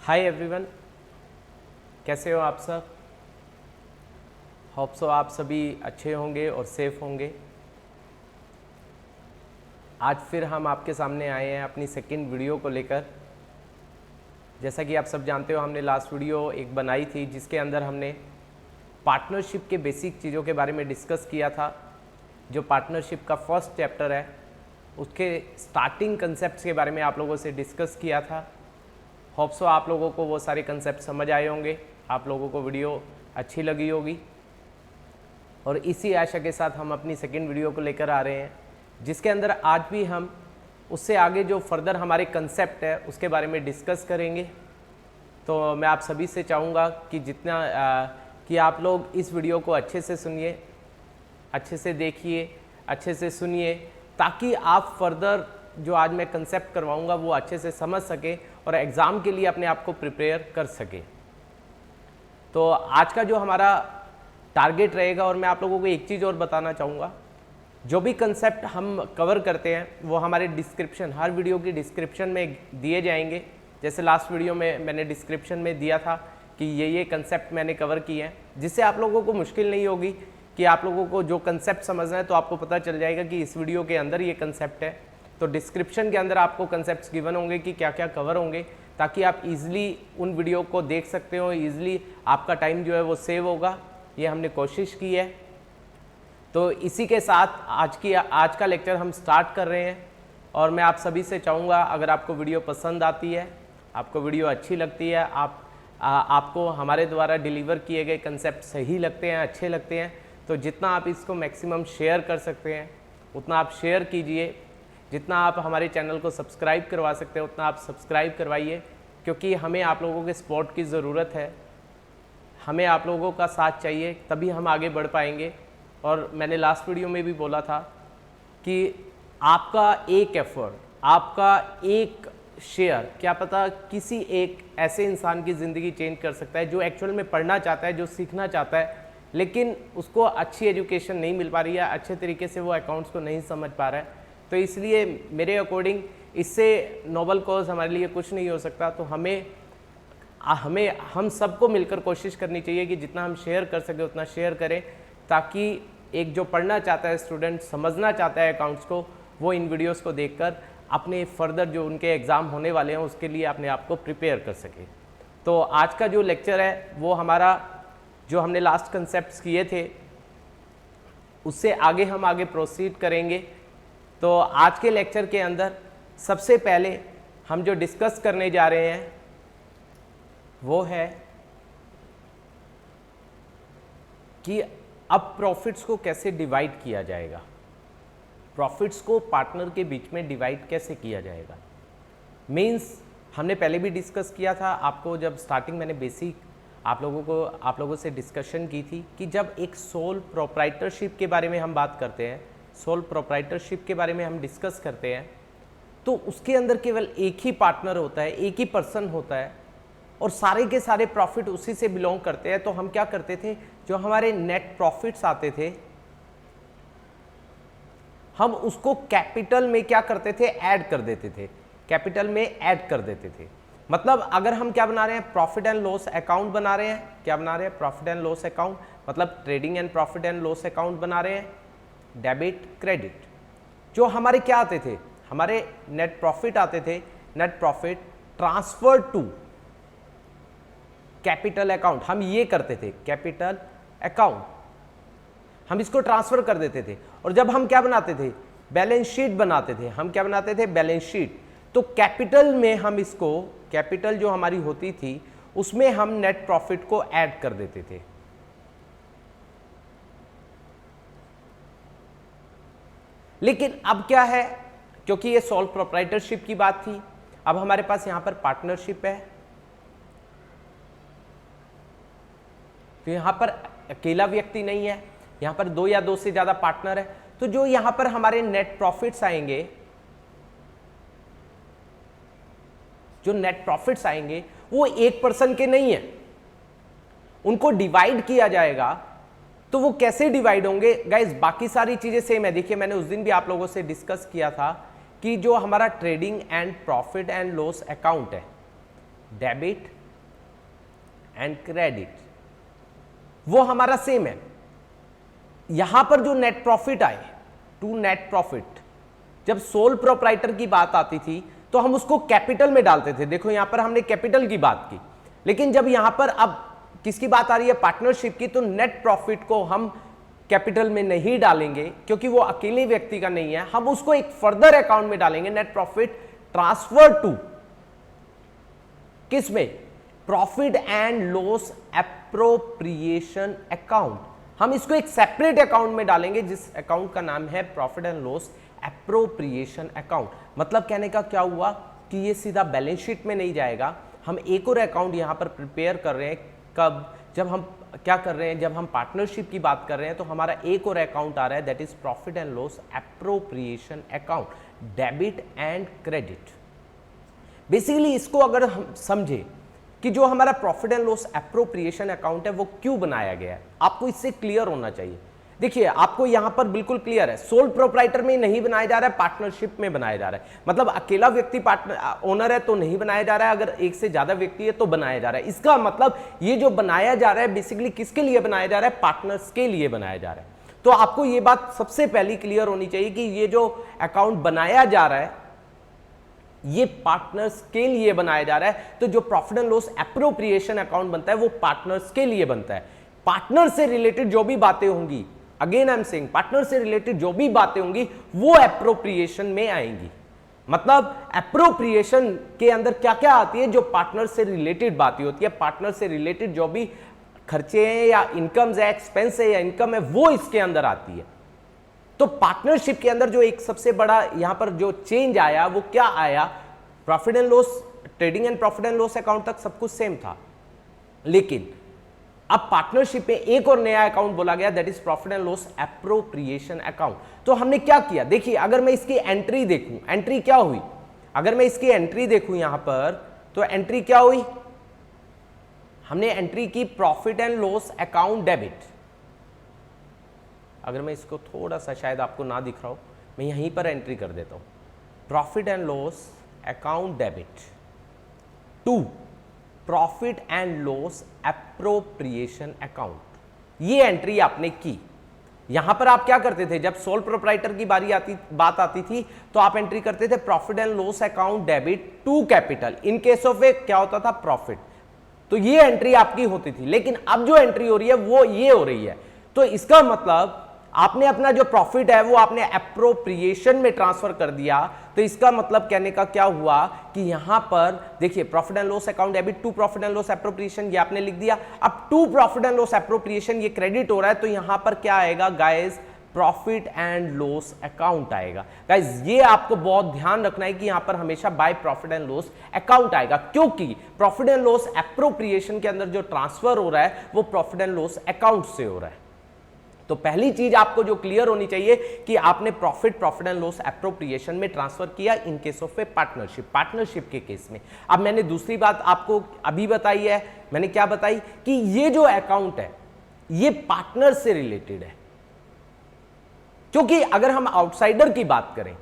Hi everyone, कैसे हो आप सब। होप सो आप सभी अच्छे होंगे और सेफ होंगे। आज फिर हम आपके सामने आए हैं अपनी सेकंड वीडियो को लेकर। जैसा कि आप सब जानते हो, हमने लास्ट वीडियो एक बनाई थी जिसके अंदर हमने पार्टनरशिप के बेसिक चीज़ों के बारे में डिस्कस किया था। जो पार्टनरशिप का फर्स्ट चैप्टर है उसके स्टार्टिंग कंसेप्ट्स के बारे में आप लोगों से डिस्कस किया था। होप सो आप लोगों को वो सारे कंसेप्ट समझ आए होंगे, आप लोगों को वीडियो अच्छी लगी होगी। और इसी आशा के साथ हम अपनी सेकंड वीडियो को लेकर आ रहे हैं, जिसके अंदर आज भी हम उससे आगे जो फर्दर हमारे कंसेप्ट है उसके बारे में डिस्कस करेंगे। तो मैं आप सभी से चाहूँगा कि कि आप लोग इस वीडियो को अच्छे से सुनिए, अच्छे से देखिए, अच्छे से सुनिए, ताकि आप फर्दर जो आज मैं कंसेप्ट करवाऊंगा वो अच्छे से समझ सके और एग्ज़ाम के लिए अपने आप को प्रिपेयर कर सके। तो आज का जो हमारा टारगेट रहेगा, और मैं आप लोगों को एक चीज़ और बताना चाहूँगा, जो भी कंसेप्ट हम कवर करते हैं वो हमारे डिस्क्रिप्शन, हर वीडियो की डिस्क्रिप्शन में दिए जाएंगे। जैसे लास्ट वीडियो में मैंने डिस्क्रिप्शन में दिया था कि ये कंसेप्ट मैंने कवर किए हैं, जिससे आप लोगों को मुश्किल नहीं होगी कि आप लोगों को जो कंसेप्ट समझना है तो आपको पता चल जाएगा कि इस वीडियो के अंदर ये कंसेप्ट है। तो डिस्क्रिप्शन के अंदर आपको कंसेप्ट्स गिवन होंगे कि क्या क्या कवर होंगे, ताकि आप इजीली उन वीडियो को देख सकते हो, इजीली आपका टाइम जो है वो सेव होगा। ये हमने कोशिश की है। तो इसी के साथ आज का लेक्चर हम स्टार्ट कर रहे हैं। और मैं आप सभी से चाहूँगा, अगर आपको वीडियो पसंद आती है, आपको वीडियो अच्छी लगती है, आपको हमारे द्वारा डिलीवर किए गए कंसेप्ट सही लगते हैं, अच्छे लगते हैं, तो जितना आप इसको मैक्सिमम शेयर कर सकते हैं उतना आप शेयर कीजिए। जितना आप हमारे चैनल को सब्सक्राइब करवा सकते हैं उतना आप सब्सक्राइब करवाइए, क्योंकि हमें आप लोगों के सपोर्ट की ज़रूरत है। हमें आप लोगों का साथ चाहिए, तभी हम आगे बढ़ पाएंगे। और मैंने लास्ट वीडियो में भी बोला था कि आपका एक एफर्ट, आपका एक शेयर, क्या पता किसी एक ऐसे इंसान की ज़िंदगी चेंज कर सकता है जो एक्चुअल में पढ़ना चाहता है, जो सीखना चाहता है, लेकिन उसको अच्छी एजुकेशन नहीं मिल पा रही है, अच्छे तरीके से वो अकाउंट्स को नहीं समझ पा रहा है। तो इसलिए मेरे अकॉर्डिंग इससे नोबल कॉज हमारे लिए कुछ नहीं हो सकता। तो हम सबको मिलकर कोशिश करनी चाहिए कि जितना हम शेयर कर सके उतना शेयर करें, ताकि एक जो पढ़ना चाहता है स्टूडेंट, समझना चाहता है अकाउंट्स को, वो इन वीडियोस को देखकर अपने फर्दर जो उनके एग्ज़ाम होने वाले हैं उसके लिए अपने आप को प्रिपेयर कर सके। तो आज का जो लेक्चर है वो हमारा, जो हमने लास्ट कंसेप्ट्स किए थे उससे आगे हम आगे प्रोसीड करेंगे। तो आज के लेक्चर के अंदर सबसे पहले हम जो डिस्कस करने जा रहे हैं वो है कि अब प्रॉफिट्स को कैसे डिवाइड किया जाएगा, प्रॉफिट्स को पार्टनर के बीच में डिवाइड कैसे किया जाएगा। मींस हमने पहले भी डिस्कस किया था, आपको जब स्टार्टिंग मैंने बेसिक आप लोगों से डिस्कशन की थी कि जब एक सोल प्रोप्राइटरशिप के बारे में हम बात करते हैं, सोल प्रोप्राइटरशिप के बारे में हम डिस्कस करते हैं, तो उसके अंदर केवल एक ही पार्टनर होता है, एक ही पर्सन होता है, और सारे के सारे प्रॉफिट उसी से बिलोंग करते हैं। तो हम क्या करते थे, जो हमारे नेट प्रॉफिट्स आते थे हम उसको कैपिटल में क्या करते थे, ऐड कर देते थे, कैपिटल में ऐड कर देते थे। मतलब अगर हम क्या बना रहे हैं, प्रॉफिट एंड लॉस अकाउंट बना रहे हैं, क्या बना रहे हैं, प्रॉफिट एंड लॉस अकाउंट, मतलब trading and profit and loss account बना रहे हैं, डेबिट क्रेडिट। जो हमारे क्या आते थे, हमारे नेट प्रॉफिट आते थे, net profit transfer to capital account, हम ये करते थे, कैपिटल अकाउंट हम इसको ट्रांसफर कर देते थे। और जब हम क्या बनाते थे, बैलेंस शीट बनाते थे, हम क्या बनाते थे, बैलेंस शीट। तो कैपिटल में हम इसको, कैपिटल जो हमारी होती थी उसमें हम नेट प्रॉफिट को ऐड कर देते थे। लेकिन अब क्या है, क्योंकि ये सोल प्रोप्राइटरशिप की बात थी, अब हमारे पास यहां पर पार्टनरशिप है, तो यहां पर अकेला व्यक्ति नहीं है, यहां पर दो या दो से ज्यादा पार्टनर है। तो जो यहां पर हमारे नेट प्रॉफिट्स आएंगे, जो नेट प्रॉफिट्स आएंगे वो एक पर्सन के नहीं है, उनको डिवाइड किया जाएगा। तो वो कैसे डिवाइड होंगे गाइस, बाकी सारी चीजें सेम है। देखिए मैंने उस दिन भी आप लोगों से डिस्कस किया था कि जो हमारा trading and profit and loss account है डेबिट एंड क्रेडिट, वो हमारा सेम है। यहां पर जो नेट प्रॉफिट आए, टू नेट प्रॉफिट, जब सोल प्रोप्राइटर की बात आती थी तो हम उसको कैपिटल में डालते थे। देखो यहां पर हमने कैपिटल की बात की, लेकिन जब यहां पर अब किसकी बात आ रही है, पार्टनरशिप की, तो नेट प्रॉफिट को हम कैपिटल में नहीं डालेंगे क्योंकि वो अकेले व्यक्ति का नहीं है। हम उसको एक फर्दर अकाउंट में डालेंगे, नेट प्रॉफिट ट्रांसफर टू किसमें, profit and loss appropriation account. हम इसको एक सेपरेट अकाउंट में डालेंगे जिस अकाउंट का नाम है profit and loss appropriation account. मतलब कहने का क्या हुआ कि ये सीधा बैलेंस शीट में नहीं जाएगा, हम एक और अकाउंट यहां पर प्रिपेयर कर रहे हैं। कब, जब हम क्या कर रहे हैं, जब हम पार्टनरशिप की बात कर रहे हैं तो हमारा एक और अकाउंट आ रहा है, that is profit and loss appropriation account, debit and credit. Basically इसको अगर हम समझे कि जो हमारा profit and loss appropriation account है वो क्यों बनाया गया है, आपको इससे क्लियर होना चाहिए। देखिए आपको यहां पर बिल्कुल क्लियर है, सोल प्रोप्राइटर में नहीं बनाया जा रहा है, पार्टनरशिप में बनाया जा रहा है। मतलब अकेला व्यक्ति पार्टनर ओनर है तो नहीं बनाया जा रहा है, अगर एक से ज्यादा व्यक्ति है तो बनाया जा रहा है। इसका मतलब ये जो बनाया जा रहा है बेसिकली किसके लिए बनाया जा रहा है, पार्टनर्स के लिए बनाया जा रहा है। तो आपको ये बात सबसे पहली क्लियर होनी चाहिए कि ये जो अकाउंट बनाया जा रहा है ये पार्टनर्स के लिए बनाया जा रहा है। तो जो profit and loss appropriation account बनता है वो पार्टनर्स के लिए बनता है। पार्टनर से रिलेटेड जो भी बातें होंगी, again I am saying, partner से रिलेटेड जो भी बातें होंगी वो एप्रोप्रिएशन में आएंगी। मतलब एप्रोप्रिएशन के अंदर क्या क्या आती है, जो पार्टनर से रिलेटेड बातें होती है, पार्टनर से रिलेटेड जो भी खर्चे हैं या इनकम्स है, एक्सपेंस है या इनकम है, वो इसके अंदर आती है। तो पार्टनरशिप के अंदर जो एक सबसे बड़ा यहां पर जो चेंज आया वो क्या आया, profit and loss, trading and profit and loss account तक सब कुछ सेम था, लेकिन अब पार्टनरशिप में एक और नया अकाउंट बोला गया, that is profit and loss appropriation account. तो हमने क्या किया, देखिए अगर मैं इसकी एंट्री देखूं, एंट्री क्या हुई, अगर मैं इसकी एंट्री देखूं यहां पर, तो एंट्री क्या हुई, हमने एंट्री की profit and loss account debit. अगर मैं इसको थोड़ा सा शायद आपको ना दिख रहा हो, मैं यहीं पर एंट्री कर देता हूं, profit and loss account debit to profit and loss appropriation account. ये एंट्री आपने की। यहां पर आप क्या करते थे, जब सोल प्रोप्राइटर की बात आती थी तो आप एंट्री करते थे profit and loss account debit to capital, in case of a क्या होता था, प्रॉफिट। तो ये एंट्री आपकी होती थी, लेकिन अब जो एंट्री हो रही है वो ये हो रही है। तो इसका मतलब आपने अपना जो प्रॉफिट है वो आपने एप्रोप्रिएशन में ट्रांसफर कर दिया। तो इसका मतलब कहने का क्या हुआ कि यहां पर देखिए profit and loss account debit to profit and loss appropriation, ये आपने लिख दिया। अब to profit and loss appropriation ये क्रेडिट हो रहा है, तो यहां पर क्या आएगा guys, profit and loss account आएगा। गाइस ये आपको बहुत ध्यान रखना है कि यहां पर हमेशा bye profit and loss account आएगा, क्योंकि प्रॉफिट एंड लॉस एप्रोप्रिएशन के अंदर जो ट्रांसफर हो रहा है वो प्रॉफिट एंड लॉस अकाउंट से हो रहा है। तो पहली चीज आपको जो क्लियर होनी चाहिए कि आपने प्रॉफिट एंड लॉस एप्रोप्रिएशन में ट्रांसफर किया इन केस ऑफ ए पार्टनरशिप के केस में। अब मैंने दूसरी बात आपको अभी बताई है, मैंने क्या बताई कि ये जो अकाउंट है ये पार्टनर से रिलेटेड है, क्योंकि अगर हम आउटसाइडर की बात करें,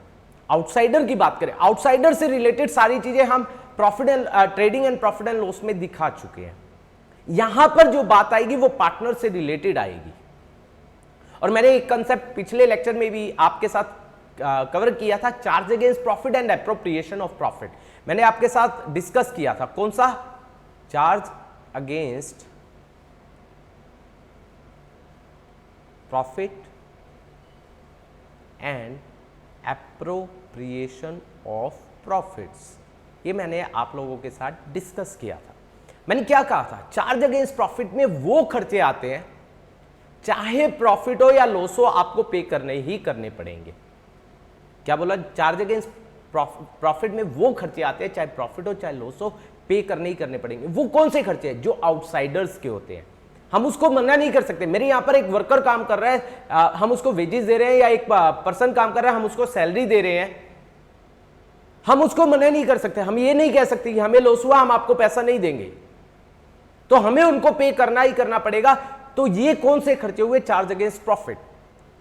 आउटसाइडर से रिलेटेड सारी चीजें हम profit and trading and profit and loss में दिखा चुके हैं। यहां पर जो बात आएगी वो पार्टनर से रिलेटेड आएगी। और मैंने एक कंसेप्ट पिछले लेक्चर में भी आपके साथ कवर किया था, charge against profit and appropriation of profit. मैंने आपके साथ डिस्कस किया था, कौन सा, charge against profit and appropriation of profits. ये मैंने आप लोगों के साथ डिस्कस किया था। मैंने क्या कहा था, चार्ज अगेंस्ट प्रॉफिट में वो खर्चे आते हैं, चाहे प्रॉफिट हो या लॉस हो, आपको पे करने ही करने पड़ेंगे। क्या बोला, चार्ज अगेंस्ट प्रॉफिट में वो खर्चे आते हैं, चाहे प्रॉफिट हो चाहे लॉस हो, पे करने ही करने पड़ेंगे। वो कौन से खर्चे हैं, जो आउटसाइडर्स के होते हैं, हम उसको मना नहीं कर सकते। मेरे यहां पर एक वर्कर काम कर रहा है, हम उसको वेजेस दे रहे हैं, या एक पर्सन काम कर रहा है, हम उसको सैलरी दे रहे हैं, हम उसको मना नहीं कर सकते। हम ये नहीं कह सकते कि हमें लॉस हुआ, हम आपको पैसा नहीं देंगे, तो हमें उनको पे करना ही करना पड़ेगा। तो ये कौन से खर्चे हुए, चार्ज अगेंस्ट प्रॉफिट।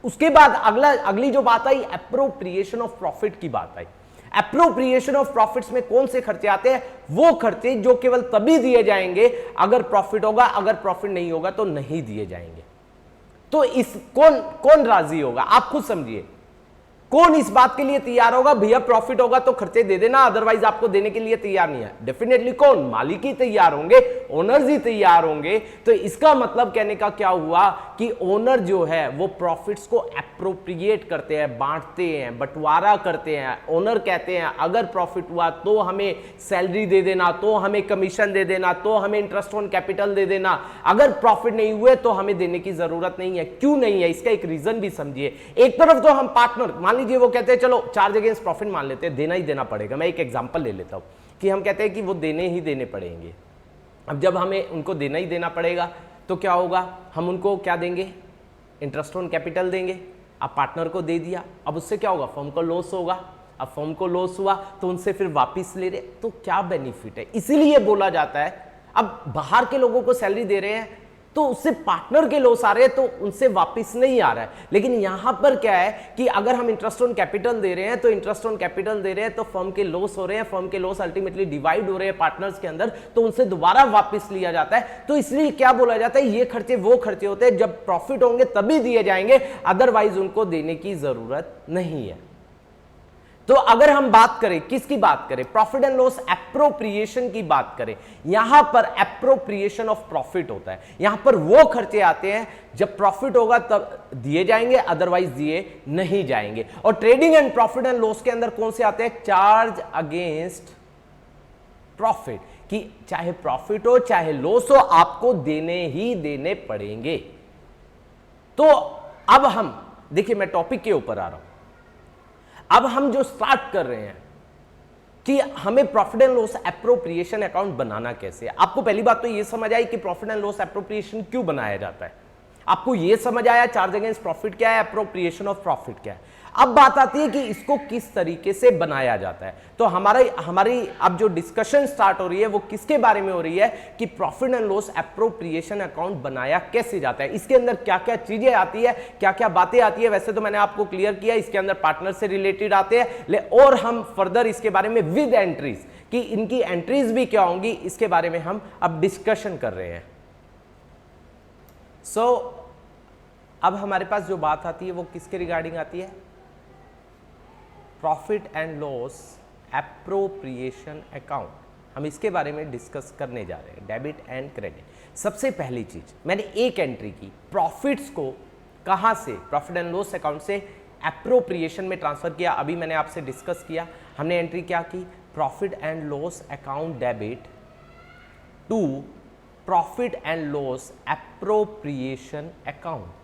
उसके बाद अगली जो बात आई, एप्रोप्रिएशन ऑफ प्रॉफिट की बात आई। एप्रोप्रिएशन ऑफ प्रॉफिट्स में कौन से खर्चे आते हैं? वो खर्चे जो केवल तभी दिए जाएंगे अगर प्रॉफिट होगा, अगर प्रॉफिट नहीं होगा तो नहीं दिए जाएंगे। तो इस कौन राजी होगा? आप खुद समझिए, कौन इस बात के लिए तैयार होगा भैया प्रॉफिट होगा तो खर्चे दे देना, अदरवाइज आपको देने के लिए तैयार नहीं है? डेफिनेटली कौन? मालिक ही तैयार होंगे, ओनर्स ही तैयार होंगे। तो इसका मतलब कहने का क्या हुआ कि ओनर जो है वो प्रॉफिट्स को एप्रोप्रिएट करते हैं, बांटते हैं, बंटवारा करते हैं। ओनर कहते हैं अगर प्रॉफिट हुआ तो हमें सैलरी दे देना, तो हमें कमीशन दे देना, तो हमें इंटरेस्ट ऑन कैपिटल दे देना। अगर प्रॉफिट नहीं हुए तो हमें देने की जरूरत नहीं है। क्यों नहीं है? इसका एक रीजन भी समझिए। एक तरफ तो हम पार्टनर, मान लीजिए वो कहते हैं चलो चार्ज अगेंस्ट प्रॉफिट मान लेते हैं, देना ही देना पड़ेगा। मैं एक एग्जांपल ले लेता हूं कि हम कहते हैं कि वो देने ही देने पड़ेंगे। अब जब हमें उनको देना ही देना पड़ेगा तो क्या होगा? हम उनको क्या देंगे? इंटरेस्ट ऑन कैपिटल देंगे। अब पार्टनर को दे दिया, अब उससे क्या होगा? फर्म को लॉस होगा। अब फर्म को लॉस हुआ तो उनसे फिर वापिस ले रहे, तो क्या बेनिफिट है? इसीलिए बोला जाता है अब बाहर के लोगों को सैलरी दे रहे हैं तो उससे पार्टनर के लॉस आ रहे हैं, तो उनसे वापस नहीं आ रहा है। लेकिन यहां पर क्या है कि अगर हम इंटरेस्ट ऑन कैपिटल दे रहे हैं तो इंटरेस्ट ऑन कैपिटल दे रहे हैं तो फर्म के लॉस हो रहे हैं, फर्म के लॉस अल्टीमेटली डिवाइड हो रहे हैं पार्टनर्स के अंदर, तो उनसे दोबारा वापस लिया जाता है। तो इसलिए क्या बोला जाता है, ये खर्चे वो खर्चे होते हैं जब प्रॉफिट होंगे तभी दिए जाएंगे, अदरवाइज उनको देने की जरूरत नहीं है। तो अगर हम बात करें, किसकी बात करें? प्रॉफिट एंड लॉस एप्रोप्रिएशन की बात करें, यहां पर एप्रोप्रिएशन ऑफ प्रॉफिट होता है। यहां पर वो खर्चे आते हैं जब प्रॉफिट होगा तब दिए जाएंगे, अदरवाइज दिए नहीं जाएंगे। और trading and profit and loss के अंदर कौन से आते हैं? चार्ज अगेंस्ट प्रॉफिट, कि चाहे प्रॉफिट हो चाहे लॉस हो आपको देने ही देने पड़ेंगे। तो अब हम देखिए, मैं टॉपिक के ऊपर आ रहा हूं। अब हम जो स्टार्ट कर रहे हैं कि हमें profit and loss appropriation account बनाना कैसे है। आपको पहली बात तो यह समझ आई कि प्रॉफिट एंड लॉस एप्रोप्रिएशन क्यों बनाया जाता है। आपको यह समझ आया चार्ज अगेंस्ट प्रॉफिट क्या है, एप्रोप्रिएशन ऑफ प्रॉफिट क्या है। अब बात आती है कि इसको किस तरीके से बनाया जाता है। तो हमारी अब जो डिस्कशन स्टार्ट हो रही है वो किसके बारे में हो रही है कि profit and loss appropriation account बनाया कैसे जाता है, इसके अंदर क्या क्या चीजें आती है, क्या क्या बातें आती है। वैसे तो मैंने आपको क्लियर किया, इसके अंदर पार्टनर से रिलेटेड आते हैं, और हम फर्दर इसके बारे में विद एंट्रीज, कि इनकी एंट्रीज भी क्या होंगी, इसके बारे में हम अब डिस्कशन कर रहे हैं। अब हमारे पास जो बात आती है वो किसके रिगार्डिंग आती है? Profit and loss appropriation account. हम इसके बारे में डिस्कस करने जा रहे हैं, डेबिट एंड क्रेडिट। सबसे पहली चीज, मैंने एक एंट्री की, प्रॉफिट्स को कहां से, प्रॉफिट एंड लॉस अकाउंट से एप्रोप्रिएशन में ट्रांसफर किया। अभी मैंने आपसे डिस्कस किया, हमने एंट्री क्या की? Profit and loss account debit to profit and loss appropriation account.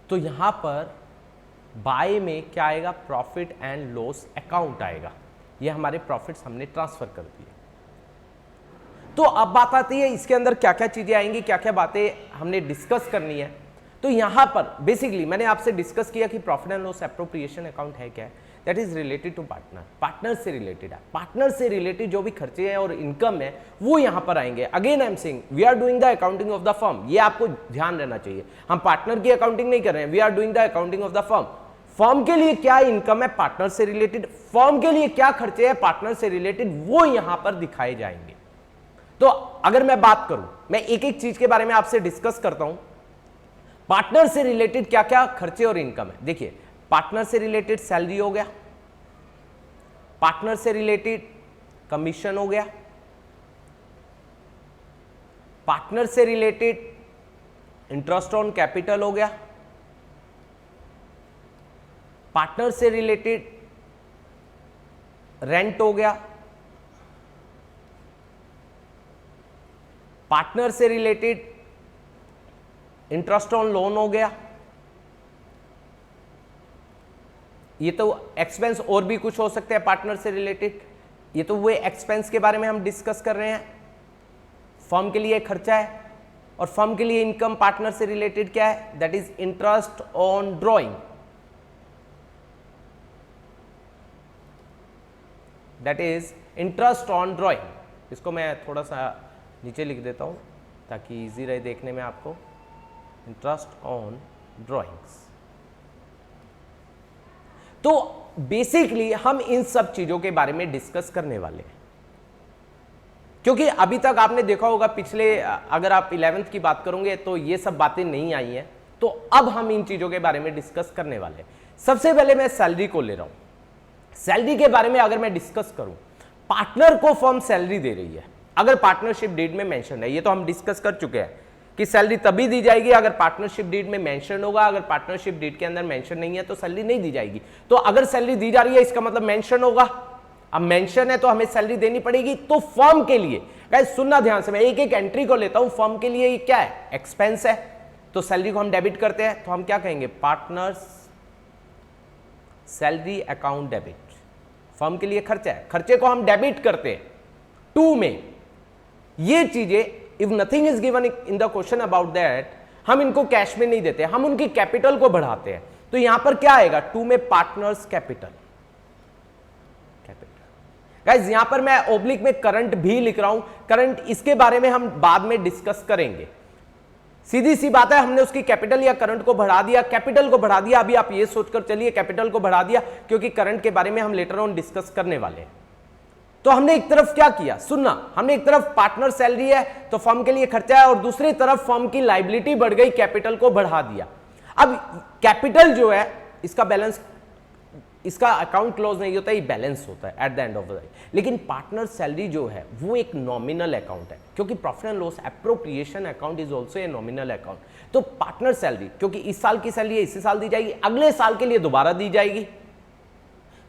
तो यहां पर बाय में क्या आएगा? प्रॉफिट एंड लॉस अकाउंट आएगा। ये हमारे प्रॉफिट्स हमने ट्रांसफर कर दिए। तो अब बात आती है इसके अंदर क्या क्या चीजें आएंगी, क्या क्या बातें हमने डिस्कस करनी है। तो यहां पर बेसिकली मैंने आपसे डिस्कस किया कि profit and loss appropriation account है क्या है। That is related to partner, partner से रिलेटेड है। पार्टनर से रिलेटेड जो भी खर्चे हैं और इनकम है वो यहां पर आएंगे। Again I am saying we are doing the accounting of the firm, ये आपको ध्यान रहना चाहिए। हम पार्टनर की अकाउंटिंग नहीं कर रहे हैं, we are doing the accounting of the firm. Firm के लिए क्या इनकम है पार्टनर से रिलेटेड, फर्म के लिए क्या खर्चे हैं पार्टनर से रिलेटेड, वो यहां पर दिखाए जाएंगे। तो अगर मैं बात करूं, मैं एक एक चीज के बारे में आपसे डिस्कस करता हूं। पार्टनर से रिलेटेड क्या क्या खर्चे और इनकम है। देखिए, पार्टनर से रिलेटेड सैलरी हो गया, पार्टनर से रिलेटेड कमीशन हो गया, पार्टनर से रिलेटेड इंटरेस्ट ऑन कैपिटल हो गया, पार्टनर से रिलेटेड रेंट हो गया, पार्टनर से रिलेटेड इंटरेस्ट ऑन लोन हो गया। ये तो एक्सपेंस और भी कुछ हो सकते हैं पार्टनर से रिलेटेड, ये तो वो एक्सपेंस के बारे में हम डिस्कस कर रहे हैं। फर्म के लिए खर्चा है और फर्म के लिए इनकम पार्टनर से रिलेटेड क्या है? That is interest on drawing, that is interest on drawing. इसको मैं थोड़ा सा नीचे लिख देता हूं ताकि इजी रहे देखने में आपको। Interest on drawings. तो बेसिकली हम इन सब चीजों के बारे में डिस्कस करने वाले हैं, क्योंकि अभी तक आपने देखा होगा पिछले, अगर आप 11th की बात करोगे तो ये सब बातें नहीं आई हैं। तो अब हम इन चीजों के बारे में डिस्कस करने वाले हैं। सबसे पहले मैं सैलरी को ले रहा हूं। सैलरी के बारे में अगर मैं डिस्कस करूं, पार्टनर को फर्म सैलरी दे रही है अगर पार्टनरशिप डीड में मेंशन है, ये तो हम डिस्कस कर चुके हैं कि सैलरी तभी दी जाएगी अगर पार्टनरशिप डीड में मेंशन होगा। अगर पार्टनरशिप डीड के अंदर मेंशन नहीं है तो सैलरी नहीं दी जाएगी। तो अगर सैलरी दी जा रही है इसका मतलब मेंशन होगा। अब मेंशन है तो हमें सैलरी देनी पड़ेगी। तो फर्म के लिए, गाइस सुनना ध्यान से, मैं एक एक एंट्री को लेता हूं। फर्म के लिए ये क्या है? एक्सपेंस है। तो सैलरी को हम डेबिट करते हैं तो हम क्या कहेंगे? Partners salary account debit. Firm के लिए खर्चा है, खर्चे को हम डेबिट करते हैं टू में। ये चीजें if nothing is given in the question about that, हम इनको कैश में नहीं देते, हम उनकी कैपिटल को बढ़ाते हैं। तो यहां पर क्या आएगा? टू में पार्टनर्स कैपिटल। गाइस यहां पर मैं ओब्लिक में करंट भी लिख रहा हूं। करंट इसके बारे में हम बाद में डिस्कस करेंगे। सीधी सी बात है, हमने उसकी कैपिटल या करंट को बढ़ा दिया, कैपिटल को बढ़ा दिया। अभी आप ये सोचकर चलिए कैपिटल को बढ़ा दिया, क्योंकि करंट के बारे में हम लेटर ऑन डिस्कस करने वाले हैं। तो हमने एक तरफ क्या किया? सुनना, हमने एक तरफ पार्टनर सैलरी है तो फर्म के लिए खर्चा है, और दूसरी तरफ फर्म की लायबिलिटी बढ़ गई, कैपिटल को बढ़ा दिया। अब कैपिटल जो है इसका बैलेंस, इसका अकाउंट क्लोज नहीं होता, ये बैलेंस होता है at the end of the day. लेकिन पार्टनर सैलरी जो है वो एक नॉमिनल अकाउंट है, क्योंकि profit and loss appropriation account is also a nominal account. तो पार्टनर सैलरी, क्योंकि इस साल की सैलरी है इसी साल दी जाएगी, अगले साल के लिए दोबारा दी जाएगी।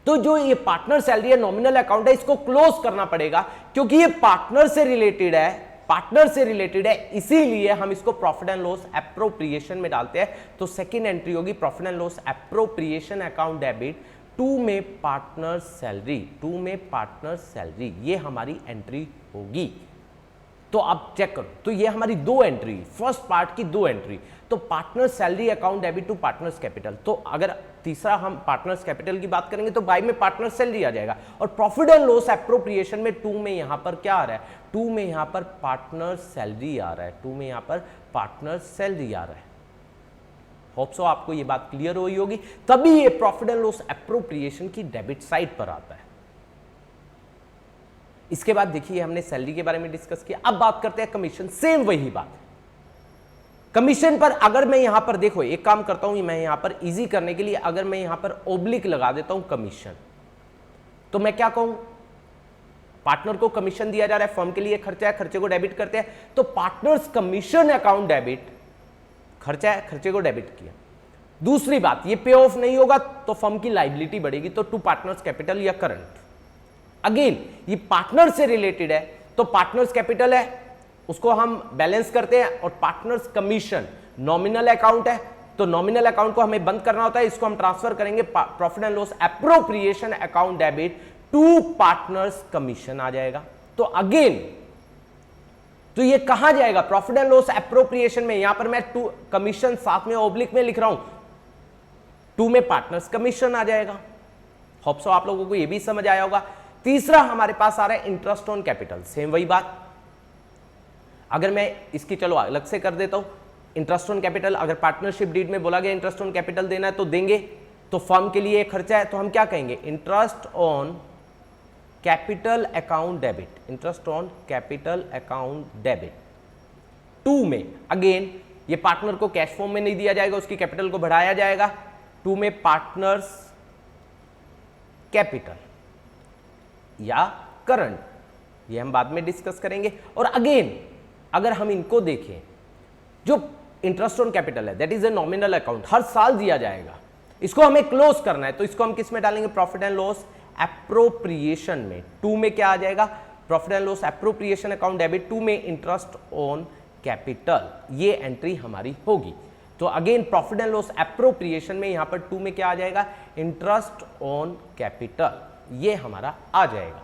तो जो ये पार्टनर सैलरी है, नॉमिनल अकाउंट है, इसको क्लोज करना पड़ेगा, क्योंकि ये पार्टनर से रिलेटेड है, पार्टनर से रिलेटेड है, इसीलिए हम इसको प्रॉफिट एंड लॉस एप्रोप्रिएशन में डालते हैं। तो सेकंड एंट्री होगी profit and loss appropriation account debit to में पार्टनर सैलरी, टू में पार्टनर सैलरी, ये हमारी एंट्री होगी। तो आप चेक करो, तो ये हमारी दो एंट्री, फर्स्ट पार्ट की दो एंट्री। तो partner salary account debit to partners capital. तो अगर तीसरा हम पार्टनर्स कैपिटल की बात करेंगे तो बाई में पार्टनर सैलरी आ जाएगा, और प्रॉफिट एंड लॉस एप्रोप्रिएशन में टू में यहां पर क्या आ रहा है? टू में यहां पर पार्टनर सैलरी आ रहा है, टू में यहां पर पार्टनर सैलरी आ रहा है। होप सो आपको ये बात क्लियर हुई होगी, तभी ये प्रॉफिट एंड लॉस एप्रोप्रिएशन की डेबिट साइड पर आता है। इसके बाद देखिए हमने सैलरी के बारे में डिस्कस किया। अब बात करते हैं कमीशन, सेम वही बात। कमीशन पर अगर मैं यहां पर देखो, एक काम करता हूं मैं यहां पर इजी करने के लिए, अगर मैं यहां पर ओब्लिक लगा देता हूं कमीशन, तो मैं क्या कहूं? पार्टनर को कमीशन दिया जा रहा है, फर्म के लिए खर्चा है, खर्चे को डेबिट करते हैं। तो पार्टनर्स कमीशन अकाउंट डेबिट, खर्चा है, खर्चे को डेबिट किया। दूसरी बात, ये पे ऑफ नहीं होगा तो फर्म की लायबिलिटी बढ़ेगी, तो टू पार्टनर्स कैपिटल या करंट। अगेन ये पार्टनर से रिलेटेड है, तो पार्टनर्स कैपिटल है, उसको हम बैलेंस करते हैं, और पार्टनर्स कमीशन नॉमिनल अकाउंट है, तो नॉमिनल अकाउंट को हमें बंद करना होता है, इसको हम ट्रांसफर करेंगे profit and loss appropriation account debit to partners commission आ जाएगा। तो अगेन तो ये कहां जाएगा? प्रॉफिट एंड लॉस एप्रोप्रिएशन में। यहां पर मैं टू कमीशन साथ में ओब्लिक में लिख रहा हूं, टू में पार्टनर्स कमीशन आ जाएगा। होप सो आप लोगों को ये भी समझ आया होगा। तीसरा हमारे पास आ रहा है इंटरेस्ट ऑन कैपिटल, सेम वही बात। अगर मैं इसकी चलो अलग से कर देता हूं, इंटरेस्ट ऑन कैपिटल, अगर पार्टनरशिप डीड में बोला गया इंटरेस्ट ऑन कैपिटल देना है तो देंगे, तो फर्म के लिए खर्चा है, तो हम क्या कहेंगे? Interest on capital account debit, interest on capital account debit to में। अगेन ये पार्टनर को कैश फॉर्म में नहीं दिया जाएगा, उसकी कैपिटल को बढ़ाया जाएगा, टू में पार्टनर्स कैपिटल या करंट, ये हम बाद में डिस्कस करेंगे। और अगेन अगर हम इनको देखें, जो इंटरेस्ट ऑन कैपिटल है that is a nominal account, हर साल दिया जाएगा, इसको हमें क्लोज करना है, तो इसको हम किस में डालेंगे? प्रॉफिट एंड लॉस एप्रोप्रिएशन में। टू में क्या आ जाएगा? Profit and loss appropriation account debit, to में इंटरेस्ट ऑन कैपिटल, ये एंट्री हमारी होगी। तो again profit and loss appropriation में यहां पर टू में क्या आ जाएगा? इंटरेस्ट ऑन कैपिटल, ये हमारा आ जाएगा।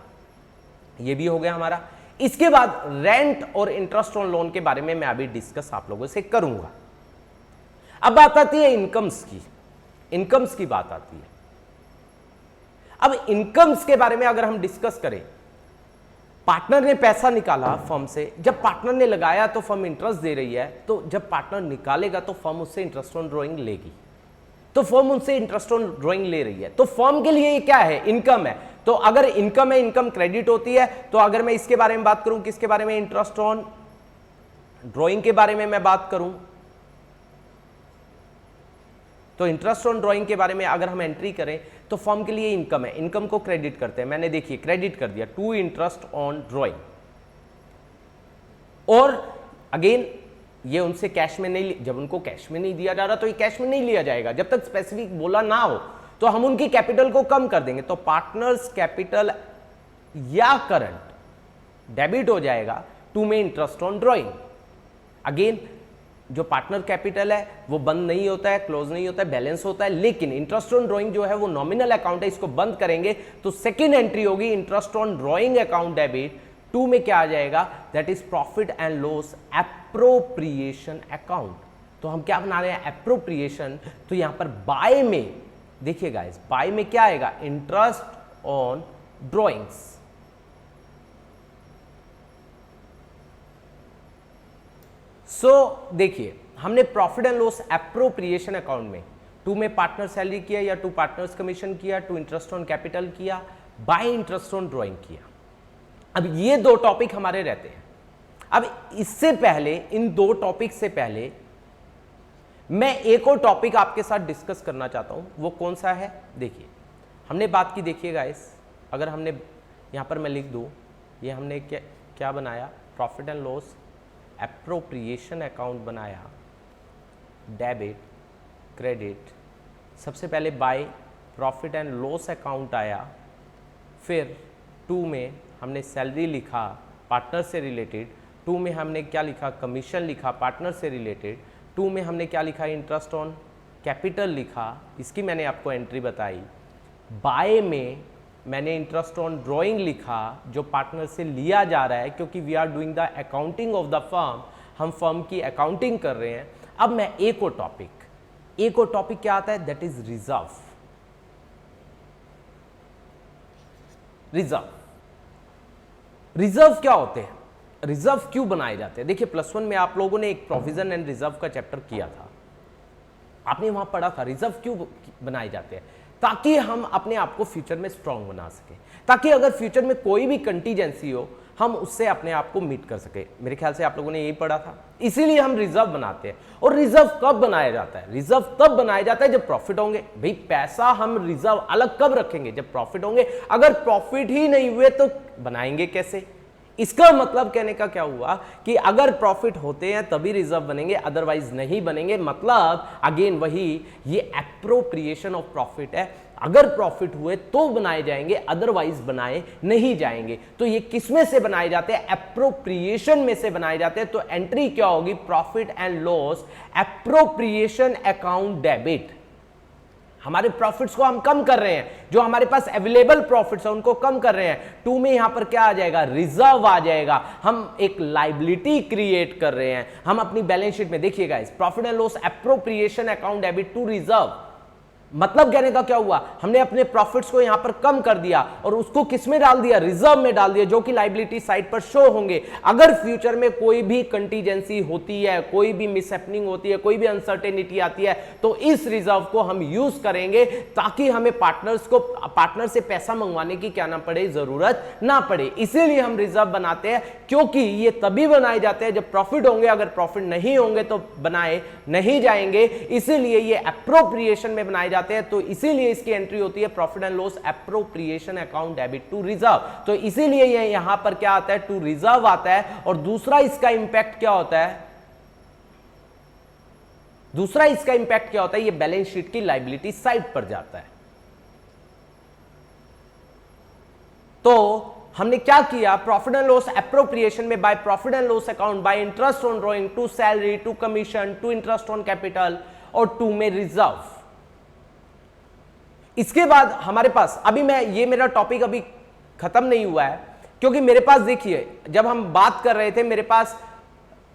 ये भी हो गया हमारा। इसके बाद रेंट और इंटरेस्ट ऑन लोन के बारे में मैं अभी डिस्कस आप लोगों से करूंगा। अब बात आती है इनकम्स की, इनकम्स की बात आती है। अब इनकम्स के बारे में अगर हम डिस्कस करें, पार्टनर ने पैसा निकाला फर्म से, जब पार्टनर ने लगाया तो फर्म इंटरेस्ट दे रही है, तो जब पार्टनर निकालेगा तो फर्म उससे इंटरेस्ट ऑन ड्रॉइंग लेगी। तो फर्म उनसे इंटरेस्ट ऑन ड्राइंग ले रही है, तो फर्म के लिए ये क्या है, इनकम है। तो अगर इनकम है, इनकम क्रेडिट होती है, तो अगर मैं इसके बारे में बात करूं, किसके बारे में, इंटरेस्ट ऑन ड्राइंग के बारे में मैं बात करूं, तो इंटरेस्ट ऑन ड्राइंग के बारे में अगर हम एंट्री करें तो फर्म के लिए इनकम है, इनकम को क्रेडिट करते हैं। मैंने देखिए क्रेडिट कर दिया टू इंटरेस्ट ऑन ड्राइंग, और अगेन ये उनसे कैश में नहीं, जब उनको कैश में नहीं दिया जा रहा तो ये कैश में नहीं लिया जाएगा, जब तक स्पेसिफिक बोला ना हो तो हम उनकी कैपिटल को कम कर देंगे। तो पार्टनर्स कैपिटल या करंट डेबिट हो जाएगा टू में इंटरेस्ट ऑन ड्राइंग। अगेन जो पार्टनर कैपिटल है वो बंद नहीं होता है, क्लोज नहीं होता है, बैलेंस होता है, लेकिन इंटरेस्ट ऑन ड्राइंग जो है वो नॉमिनल अकाउंट है, इसको बंद करेंगे तो सेकेंड एंट्री होगी interest on drawing account debit, to में क्या आ जाएगा, that is profit and loss appropriation account. तो हम क्या बना रहे हैं, एप्रोप्रिएशन। तो यहां पर बाय में देखिए गाइस, बाय में क्या आएगा, इंटरेस्ट ऑन ड्राइंग्स। सो देखिए हमने profit and loss appropriation account में टू में पार्टनर सैलरी किया, या टू पार्टनर्स कमीशन किया, टू इंटरेस्ट ऑन कैपिटल किया, बाय इंटरेस्ट ऑन ड्राइंग किया। अब ये दो टॉपिक हमारे रहते हैं। अब इससे पहले, इन दो टॉपिक से पहले मैं एक और टॉपिक आपके साथ डिस्कस करना चाहता हूं। वो कौन सा है, देखिए हमने बात की, देखिए गाइस, अगर हमने यहां पर मैं लिख दूं, ये हमने क्या बनाया, profit and loss appropriation account बनाया, डेबिट क्रेडिट, सबसे पहले bye profit and loss account आया, फिर टू में हमने सैलरी लिखा पार्टनर से रिलेटेड, टू में हमने क्या लिखा, कमीशन लिखा पार्टनर से रिलेटेड, टू में हमने क्या लिखा, इंटरेस्ट ऑन कैपिटल लिखा, इसकी मैंने आपको एंट्री बताई। बाय में मैंने इंटरेस्ट ऑन ड्राइंग लिखा जो पार्टनर से लिया जा रहा है, क्योंकि we are doing the accounting of the firm, हम फर्म की अकाउंटिंग कर रहे हैं। अब मैं एक और टॉपिक क्या आता है, दैट इज रिजर्व। रिजर्व क्या होते हैं, रिजर्व क्यों बनाए जाते हैं। देखिए +1 में आप लोगों ने एक प्रोविजन एंड रिजर्व का चैप्टर किया था, आपने वहां पढ़ा था रिजर्व क्यों बनाए जाते हैं, ताकि हम अपने आप को फ्यूचर में स्ट्रांग बना सके, ताकि अगर फ्यूचर में कोई भी कंटीजेंसी हो हम उससे अपने आप को मीट कर सके। मेरे ख्याल से आप लोगों ने यही पढ़ा था, इसीलिए हम रिजर्व बनाते हैं। और रिजर्व कब बनाया जाता है, रिजर्व तब बनाया जाता है जब प्रॉफिट होंगे। भाई पैसा हम रिजर्व अलग कब रखेंगे, जब प्रॉफिट होंगे। अगर प्रॉफिट ही नहीं हुए तो बनाएंगे कैसे। इसका मतलब कहने का क्या हुआ कि अगर प्रॉफिट होते हैं तभी रिजर्व बनेंगे, अदरवाइज नहीं बनेंगे। मतलब अगेन वही, ये एप्रोप्रिएशन ऑफ प्रॉफिट है, अगर प्रॉफिट हुए तो बनाए जाएंगे, अदरवाइज बनाए नहीं जाएंगे। तो ये किस में से बनाए जाते हैं, एप्रोप्रिएशन में से बनाए जाते हैं। तो एंट्री क्या होगी, profit and loss appropriation account debit. हमारे प्रॉफिट्स को हम कम कर रहे हैं, जो हमारे पास अवेलेबल प्रॉफिट्स है उनको कम कर रहे हैं। टू में यहां पर क्या आ जाएगा, रिजर्व आ जाएगा। हम एक लायबिलिटी क्रिएट कर रहे हैं। हम अपनी बैलेंस शीट में देखिएगा, इस profit and loss appropriation account debit to reserve, मतलब कहने का क्या हुआ, हमने अपने प्रॉफिट्स को यहां पर कम कर दिया और उसको किस में डाल दिया, रिजर्व में डाल दिया, जो कि लायबिलिटी साइड पर शो होंगे। अगर फ्यूचर में कोई भी कंटीजेंसी होती है, कोई भी मिसहैपनिंग होती है, कोई भी अनसर्टेनिटी आती है, तो इस रिजर्व को हम यूज करेंगे ताकि हमें पार्टनर से पैसा मंगवाने की क्या ना पड़े, जरूरत ना पड़े। इसीलिए हम रिजर्व बनाते हैं, क्योंकि ये तभी बनाए जाते हैं जब प्रॉफिट होंगे, अगर प्रॉफिट नहीं होंगे तो बनाए नहीं जाएंगे। इसीलिए ये एप्रोप्रिएशन में बनाए जाते हैं। तो इसीलिए इसकी एंट्री होती है profit and loss appropriation account debit to reserve. तो इसीलिए ये यहां पर क्या आता है, टू रिजर्व आता है। और दूसरा इसका इंपैक्ट क्या होता है, ये बैलेंस शीट की लायबिलिटी साइड पर जाता है। तो हमने क्या किया, प्रॉफिट एंड लॉस एप्रोप्रिएशन में by profit and loss account, by interest on drawing, to salary, to commission, to interest on capital और टू में रिजर्व। इसके बाद हमारे पास अभी ये मेरा टॉपिक अभी खत्म नहीं हुआ है, क्योंकि मेरे पास देखिए जब हम बात कर रहे थे मेरे पास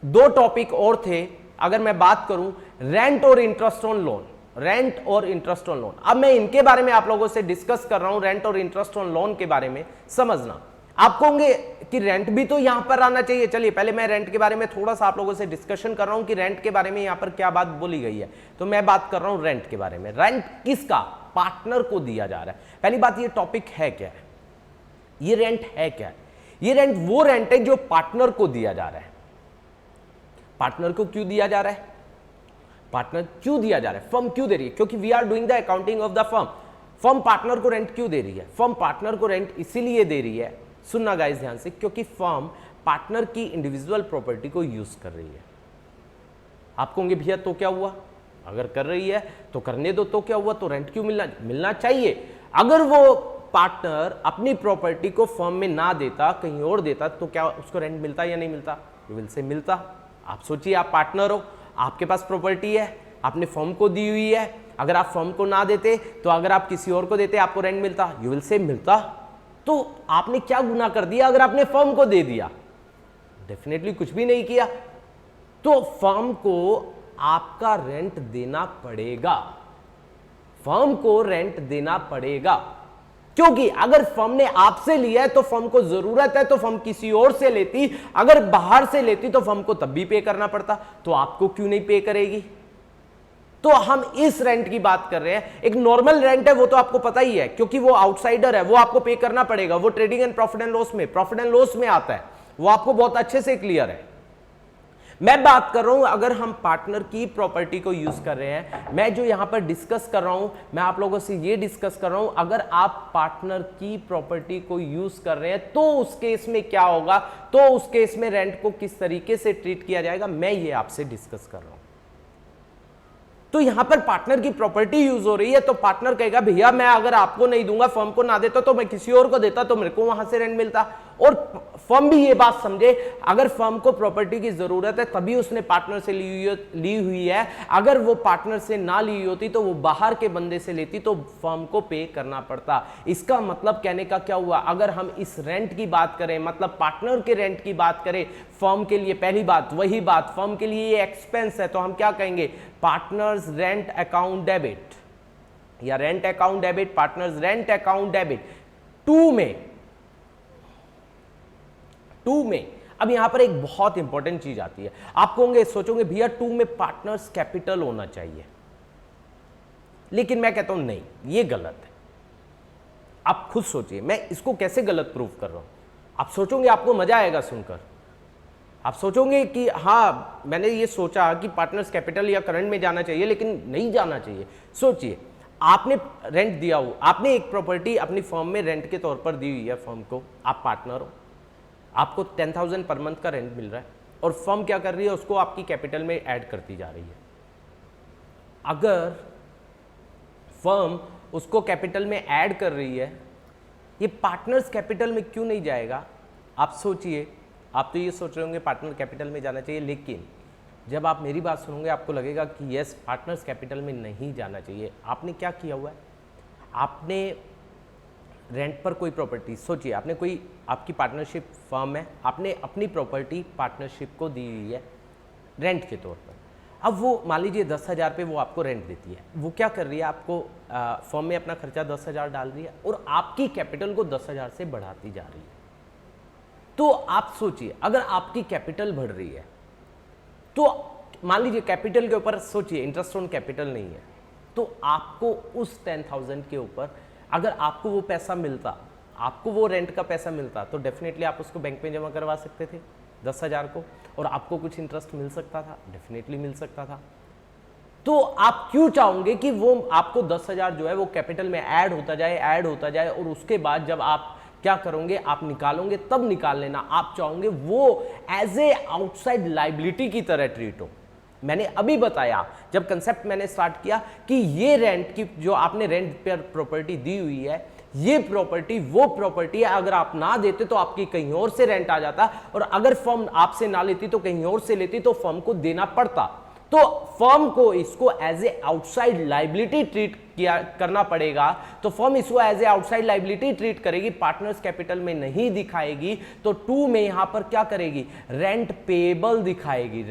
दो टॉपिक और थे। अगर मैं बात करूं रेंट और इंटरेस्ट ऑन लोन, रेंट और इंटरेस्ट ऑन लोन, अब मैं इनके बारे में आप लोगों से डिस्कस कर रहा हूं। रेंट और इंटरेस्ट ऑन लोन के बारे में समझना, आपको होंगे क्योंकि रेंट भी तो यहां पर आना चाहिए। चलिए पहले मैं रेंट के बारे में थोड़ा सा आप लोगों से डिस्कशन कर रहा हूं कि रेंट के बारे में यहां पर क्या बात बोली गई है। तो मैं बात कर रहा हूं रेंट के बारे में। रेंट किसका? पार्टनर को दिया जा रहा है। पहली बात, ये टॉपिक है क्या है, ये रेंट है क्या है? ये रेंट वो रेंट है जो पार्टनर को दिया जा रहा है। पार्टनर को क्यों दिया जा रहा है? पार्टनर क्यों दिया जा रहा है? फर्म क्यों दे रही है? क्योंकि we are doing the accounting of the firm. Firm partner को रेंट क्यों दे रही है? फर्म पार्टनर को रेंट इसीलिए दे रही है, सुनना गाइस ध्यान से, क्योंकि फर्म पार्टनर की इंडिविजुअल प्रॉपर्टी को यूज कर रही है। आप कहोगे भैया तो क्या हुआ, अगर कर रही है तो करने दो, तो क्या हुआ, तो रेंट क्यों मिलना चाहिए। अगर वो पार्टनर अपनी प्रॉपर्टी को फर्म में ना देता, कहीं और देता, तो क्या उसको रेंट मिलता या नहीं मिलता? यू विल से मिलता। आप सोचिए, आप पार्टनर हो, आपके पास प्रॉपर्टी है, आपने फर्म को दी हुई है, अगर आप फर्म को ना देते तो अगर आप किसी और को देते आपको रेंट मिलता? यू विल से मिलता। तो आपने क्या गुनाह कर दिया अगर आपने फर्म को दे दिया? डेफिनेटली कुछ भी नहीं किया। तो फर्म को आपका रेंट देना पड़ेगा, फर्म को रेंट देना पड़ेगा, क्योंकि अगर फर्म ने आपसे लिया है तो फर्म को जरूरत है तो फर्म किसी और से लेती, अगर बाहर से लेती तो फर्म को तब भी पे करना पड़ता, तो आपको क्यों नहीं पे करेगी? तो हम इस रेंट की बात कर रहे हैं। एक नॉर्मल रेंट है वो तो आपको पता ही है, क्योंकि वो आउटसाइडर है, वो आपको पे करना पड़ेगा, वो trading and profit and loss में आता है, वो आपको बहुत अच्छे से क्लियर है। मैं बात कर रहा हूं अगर हम पार्टनर की प्रॉपर्टी को यूज कर रहे हैं, मैं जो यहां पर डिस्कस कर रहा हूं, मैं आप लोगों से ये डिस्कस कर रहा हूं अगर आप पार्टनर की प्रॉपर्टी को यूज कर रहे हैं तो उस केस में क्या होगा, तो उस केस में रेंट को किस तरीके से ट्रीट किया जाएगा, मैं ये आपसे डिस्कस कर रहा हूं। तो यहां पर पार्टनर की प्रॉपर्टी यूज हो रही है, तो पार्टनर कहेगा भैया मैं अगर आपको नहीं दूंगा, फर्म को ना देता तो मैं किसी और को देता तो मेरे को वहां से रेंट मिलता। और फर्म भी ये बात समझे, अगर फर्म को प्रॉपर्टी की जरूरत है तभी उसने पार्टनर से ली हुई है, अगर वो पार्टनर से ना ली होती तो वो बाहर के बंदे से लेती तो फर्म को पे करना पड़ता। इसका मतलब कहने का क्या हुआ, अगर हम इस रेंट की बात करें, मतलब पार्टनर के रेंट की बात करें फर्म के लिए, पहली बात वही बात, फर्म के लिए ये एक्सपेंस है तो हम क्या कहेंगे, पार्टनर्स रेंट अकाउंट डेबिट या rent account debit, partners rent account debit. To में अब यहां पर एक बहुत इंपॉर्टेंट चीज आती है। आप कहोगे, सोचोगे भैया टू में पार्टनर्स कैपिटल होना चाहिए, लेकिन मैं कहता हूं नहीं, ये गलत है। आप खुद सोचिए, मैं इसको कैसे गलत प्रूव कर रहा हूं। आप सोचोगे, आपको मजा आएगा सुनकर, आप सोचोगे कि हाँ मैंने ये सोचा कि पार्टनर्स कैपिटल या करंट में जाना चाहिए, लेकिन नहीं जाना चाहिए। सोचिए, आपने रेंट दिया हो, आपने एक प्रॉपर्टी अपनी फर्म में रेंट के तौर पर दी हुई है फर्म को, आप पार्टनर हो, आपको 10,000 पर मंथ का रेंट मिल रहा है और फर्म क्या कर रही है, उसको आपकी कैपिटल में ऐड करती जा रही है। अगर फर्म उसको कैपिटल में ऐड कर रही है, ये पार्टनर्स कैपिटल में क्यों नहीं जाएगा? आप सोचिए, आप तो ये सोच रहे होंगे पार्टनर कैपिटल में जाना चाहिए, लेकिन जब आप मेरी बात सुनोगे आपको लगेगा कि यस, पार्टनर्स कैपिटल में नहीं जाना चाहिए। आपने क्या किया हुआ है, आपने रेंट पर कोई प्रॉपर्टी, सोचिए आपने कोई, आपकी पार्टनरशिप फर्म है, आपने अपनी प्रॉपर्टी पार्टनरशिप को दी हुई है रेंट के तौर पर। अब वो मान लीजिए 10,000 पे वो आपको रेंट देती है, वो क्या कर रही है, आपको फर्म में अपना खर्चा 10,000 डाल रही है और आपकी कैपिटल को 10,000 से बढ़ाती जा रही है। तो आप सोचिए, अगर आपकी कैपिटल बढ़ रही है तो मान लीजिए कैपिटल के ऊपर सोचिए इंटरेस्ट ऑन कैपिटल नहीं है, तो आपको उस 10,000 के ऊपर अगर आपको वो पैसा मिलता, आपको वो रेंट का पैसा मिलता, तो डेफिनेटली आप उसको बैंक में जमा करवा सकते थे 10,000 को, और आपको कुछ इंटरेस्ट मिल सकता था, डेफिनेटली मिल सकता था। तो आप क्यों चाहोगे कि वो आपको 10,000 जो है वो कैपिटल में ऐड होता जाए और उसके बाद जब आप क्या करोगे, आप निकालोगे तब निकाल लेना, आप चाहोगे वो एज ए आउटसाइड लाइबिलिटी की तरह ट्रीट हो। मैंने अभी बताया जब कंसेप्ट मैंने स्टार्ट किया कि ये रेंट की जो आपने रेंट पर प्रॉपर्टी दी हुई है, ये प्रॉपर्टी वो प्रॉपर्टी है, अगर आप ना देते तो आपकी कहीं और से रेंट आ जाता, और अगर फर्म आपसे ना लेती तो कहीं और से लेती तो फर्म को देना पड़ता। तो फर्म को इसको as a outside liability treat करना पड़ेगा, तो फर्म इसको as a outside liability treat करेगी, पार्टनर्स कैपिटल में नहीं दिखाएगी। तो टू में यहां पर क्या करेगी, रेंट पेबल दिखाएगी।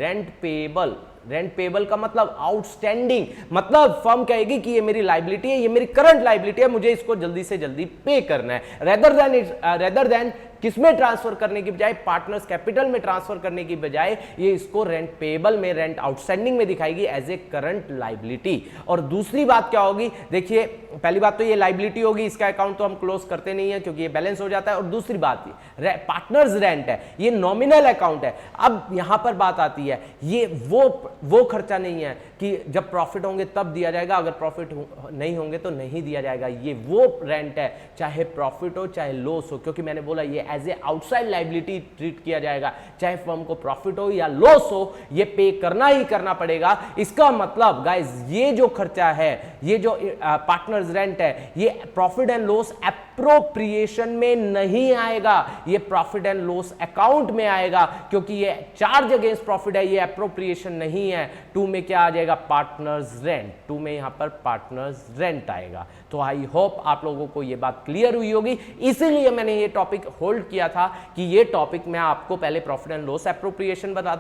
रेंट पेबल का मतलब आउटस्टैंडिंग, मतलब फर्म कहेगी कि ये मेरी लाइबिलिटी है, ये मेरी करंट लाइबिलिटी है, मुझे इसको जल्दी से जल्दी पे करना है, रेदर देन किसमें ट्रांसफर करने की बजाय, पार्टनर्स कैपिटल में ट्रांसफर करने की बजाय ये इसको रेंट पेएबल में, रेंट आउटस्टैंडिंग में दिखाएगी एज ए करंट लाइबिलिटी। और दूसरी बात क्या होगी, देखिए पहली बात तो ये लाइबिलिटी होगी, इसका अकाउंट तो हम क्लोज करते नहीं है क्योंकि ये बैलेंस हो जाता है। और दूसरी बात पार्टनर्स रेंट है, ये नॉमिनल अकाउंट है। अब यहां पर बात आती है, ये वो खर्चा नहीं है कि जब प्रॉफिट होंगे तब दिया जाएगा, अगर प्रॉफिट नहीं होंगे तो नहीं दिया जाएगा। ये वो रेंट है, चाहे प्रॉफिट हो चाहे लॉस हो, क्योंकि मैंने बोला ये as a outside liability treat किया जाएगा। चाहे फर्म को प्रॉफिट हो या लॉस हो, ये पे करना ही करना पड़ेगा। इसका मतलब गाइस, ये जो खर्चा है, ये जो पार्टनर्स रेंट है, ये प्रॉफिट एंड लॉस एप्रोप्रिएशन में नहीं आएगा, ये प्रॉफिट एंड लॉस अकाउंट में आएगा, क्योंकि ये चार्ज अगेंस्ट प्रॉफिट है, ये एप्रोप्रिएशन नहीं है। 2 में क्या आ जाएगा, पार्टनर्स रेंट। 2 में यहां पर पार्टनर्स रेंट आएगा। तो आई होप आप लोगों को ये बात क्लियर हुई होगी, इसीलिए मैंने ये टॉपिक होल्ड किया था कि ये टॉपिक मैं आपको पहले प्रॉफिट एंड लॉस एप्रोप्रिएशन बता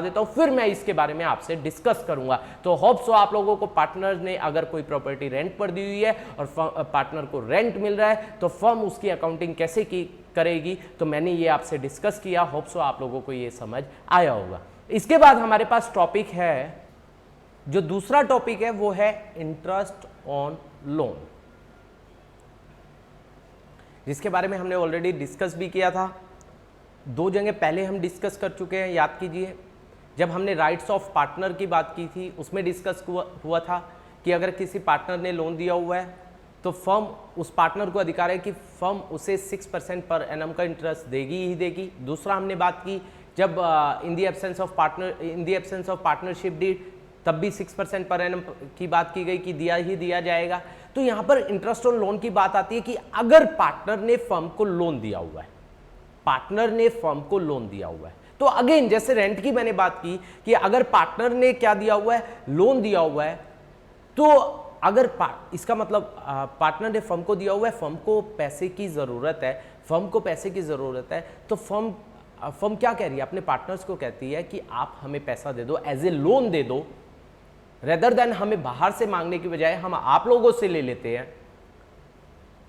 देता हूं, फिर मैं इसके बारे में आपसे डिस्कस करूंगा। तो होप सो आप लोगों को पार्टनर ने अगर कोई प्रॉपर्टी रेंट पर दी हुई है और पार्टनर को रेंट मिल रहा है तो फर्म उसकी अकाउंटिंग कैसे की करेगी, तो मैंने ये आपसे डिस्कस किया। होप सो आप लोगों को ये समझ आया होगा। इसके बाद हमारे पास टॉपिक है, जो दूसरा टॉपिक है वो है इंटरेस्ट ऑन लोन, जिसके बारे में हमने ऑलरेडी डिस्कस भी किया था। 2 जगह पहले हम डिस्कस कर चुके हैं, याद कीजिए। जब हमने राइट्स ऑफ पार्टनर की बात की थी, उसमें डिस्कस हुआ था कि अगर किसी पार्टनर ने लोन दिया हुआ है तो फर्म, उस पार्टनर को अधिकार है कि फर्म उसे 6% पर एनम का इंटरेस्ट देगी ही देगी। दूसरा हमने बात की, जब in the absence of partnership deed, तब भी 6% पर एनम की बात की गई कि दिया ही दिया जाएगा। तो यहां पर इंटरेस्ट ऑन लोन की बात आती है कि अगर पार्टनर ने फर्म को लोन दिया हुआ है, पार्टनर ने फर्म को लोन दिया हुआ है, तो अगेन जैसे रेंट की मैंने बात की कि अगर पार्टनर ने क्या दिया हुआ है, लोन दिया हुआ है, तो अगर इसका मतलब पार्टनर ने फर्म को दिया हुआ है, फर्म को पैसे की जरूरत है, फर्म को पैसे की जरूरत है, तो फर्म क्या कह रही है, अपने पार्टनर्स को कहती है कि आप हमें पैसा दे दो, एज ए लोन दे दो, रेदर देन हमें बाहर से मांगने की बजाय हम आप लोगों से ले लेते हैं।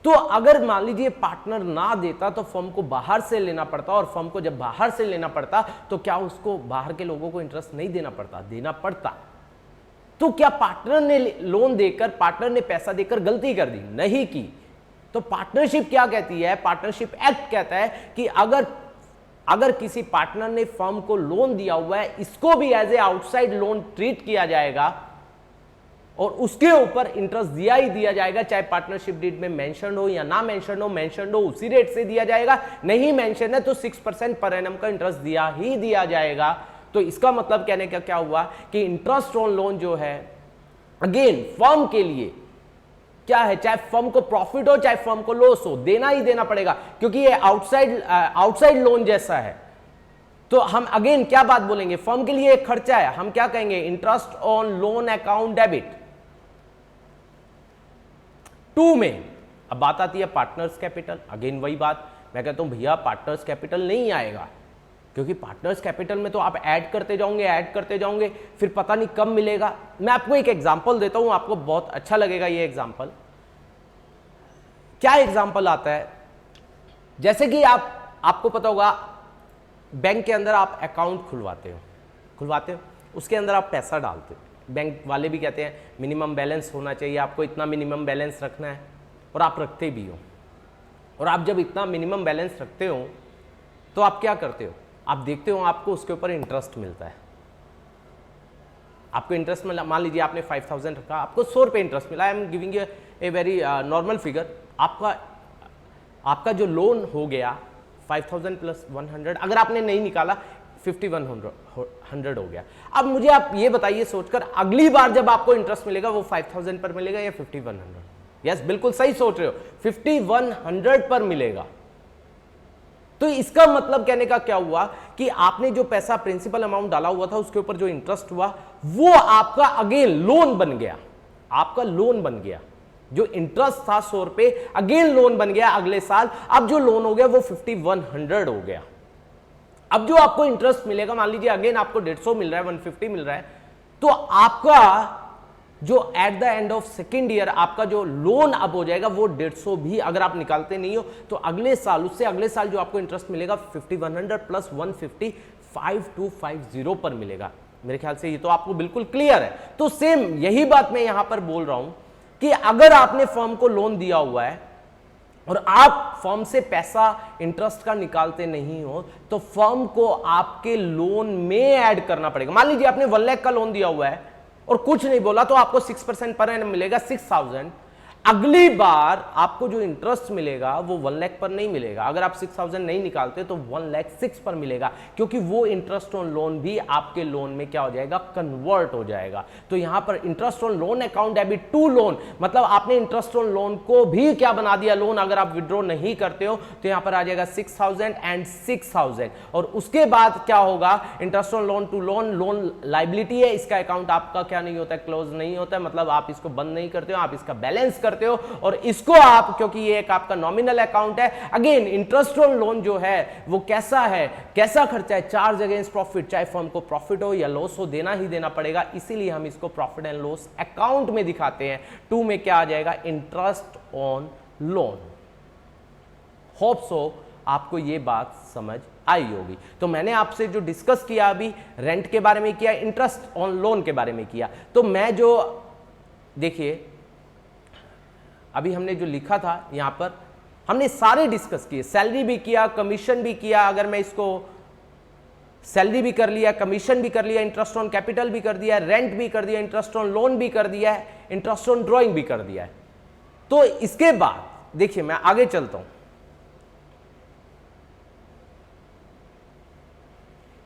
तो अगर मान लीजिए पार्टनर ना देता तो फर्म को बाहर से लेना पड़ता, और फर्म को जब बाहर से लेना पड़ता तो क्या उसको बाहर के लोगों को इंटरेस्ट नहीं देना पड़ता, देना पड़ता। तो क्या पार्टनर ने लोन देकर, पार्टनर ने पैसा देकर गलती कर दी? नहीं की। तो पार्टनरशिप क्या कहती है, पार्टनरशिप एक्ट कहता है कि अगर किसी पार्टनर ने फर्म को लोन दिया हुआ है, इसको भी as a outside loan treat किया जाएगा और उसके ऊपर इंटरेस्ट दिया ही दिया जाएगा, चाहे पार्टनरशिप डीड में मेंशन हो या ना मेंशन हो। मेंशन हो उसी रेट से दिया जाएगा, नहीं मेंशन है तो 6% पर एनम का इंटरेस्ट दिया ही दिया जाएगा। तो इसका मतलब कहने का क्या हुआ कि इंटरेस्ट ऑन लोन जो है, अगेन फर्म के लिए क्या है, चाहे फर्म को प्रॉफिट हो चाहे फर्म को लॉस हो, देना ही देना पड़ेगा, क्योंकि ये आउटसाइड लोन जैसा है। तो हम अगेन क्या बात बोलेंगे, फर्म के लिए एक खर्चा है, हम क्या कहेंगे, interest on loan account debit. 2 में अब बात आती है पार्टनर्स कैपिटल। अगेन वही बात, मैं कहता हूं भैया पार्टनर्स कैपिटल नहीं आएगा, क्योंकि पार्टनर्स कैपिटल में तो आप ऐड करते जाओगे, फिर पता नहीं कब मिलेगा। मैं आपको एक एग्जांपल देता हूं, आपको बहुत अच्छा लगेगा ये एग्जांपल। क्या एग्जांपल आता है, जैसे कि आपको पता होगा बैंक के अंदर आप अकाउंट खुलवाते हो, उसके अंदर आप पैसा डालते हो। बैंक वाले भी कहते हैं मिनिमम बैलेंस होना चाहिए, आपको इतना मिनिमम बैलेंस रखना है, और आप रखते भी हो। और आप जब इतना मिनिमम बैलेंस रखते हो तो आप क्या करते हो, आप देखते हो आपको उसके ऊपर इंटरेस्ट मिलता है। आपको इंटरेस्ट मिला, मान लीजिए आपने 5000 रखा, आपको 100 रुपये इंटरेस्ट मिला। I am giving U a very normal figure. आपका जो लोन हो गया 5000 प्लस 100, अगर आपने नहीं निकाला 5100 हो गया। अब मुझे आप ये बताइए सोचकर, अगली बार जब आपको इंटरेस्ट मिलेगा वो 5000 पर मिलेगा या 5100? यस, बिल्कुल सही सोच रहे हो, 5100 पर मिलेगा। तो इसका मतलब कहने का क्या हुआ कि आपने जो पैसा प्रिंसिपल अमाउंट डाला हुआ था उसके ऊपर जो इंटरेस्ट हुआ वो आपका अगेन लोन बन गया, आपका लोन बन गया। जो इंटरेस्ट था 100 रुपए अगेन लोन बन गया अगले साल। अब जो लोन हो गया वो 5100 हो गया। अब जो आपको इंटरेस्ट मिलेगा, मान लीजिए अगेन आपको 150 मिल रहा है, 150 मिल रहा है, तो आपका जो at the end of second year आपका जो लोन अब हो जाएगा वो 150 भी अगर आप निकालते नहीं हो तो अगले साल, उससे अगले साल जो आपको इंटरेस्ट मिलेगा 5100 प्लस 150 5250 पर मिलेगा। मेरे ख्याल से ये तो आपको बिल्कुल क्लियर है। तो सेम यही बात मैं यहां पर बोल रहा हूं कि अगर आपने फर्म को लोन दिया हुआ है और आप फर्म से पैसा इंटरेस्ट का निकालते नहीं हो तो फर्म को आपके लोन में ऐड करना पड़ेगा। मान लीजिए आपने 1 लाख का लोन दिया हुआ है और कुछ नहीं बोला तो आपको 6% पर एनम मिलेगा 6000। अगली बार आपको जो इंटरेस्ट मिलेगा वो 1 लाख पर नहीं मिलेगा। अगर आप 6000 नहीं निकालते तो 1,06,000 पर मिलेगा, क्योंकि वो इंटरेस्ट ऑन लोन भी आपके लोन में क्या हो जाएगा, कन्वर्ट हो जाएगा। तो यहां पर interest on loan account debit to loan, मतलब आपने इंटरेस्ट ऑन लोन को भी क्या बना दिया, लोन। अगर आप विड्रॉ नहीं करते हो तो यहां पर आ जाएगा 6000 एंड 6000। और उसके बाद क्या होगा, interest on loan to loan, loan liability है, इसका अकाउंट आपका क्या नहीं होता है, क्लोज नहीं होता है, मतलब आप इसको बंद नहीं करते हो, आप इसका बैलेंस करते हो। और इसको आप, क्योंकि ये एक आपका नॉमिनल अकाउंट है, अगेन इंटरेस्ट ऑन लोन जो है वो कैसा है, कैसा खर्चा है, चार्ज अगेंस्ट प्रॉफिट, चाहे फर्म को प्रॉफिट हो या लॉस हो, देना ही देना पड़ेगा। इसीलिए हम इसको प्रॉफिट एंड लॉस अकाउंट में दिखाते हैं। 2 में क्या आ जाएगा, interest on loan. Hope so आपको ये बात समझ आई होगी। तो मैंने आपसे जो डिस्कस किया अभी, रेंट के बारे में किया, इंटरेस्ट ऑन लोन के बारे में किया। तो मैं जो, देखिए अभी हमने जो लिखा था यहां पर हमने सारे डिस्कस किए, सैलरी भी किया, कमीशन भी किया। अगर मैं इसको सैलरी भी कर लिया, कमीशन भी कर लिया, इंटरेस्ट ऑन कैपिटल भी कर दिया, रेंट भी कर दिया, इंटरेस्ट ऑन लोन भी कर दिया है, इंटरेस्ट ऑन ड्रॉइंग भी कर दिया है। तो इसके बाद देखिए मैं आगे चलता हूं।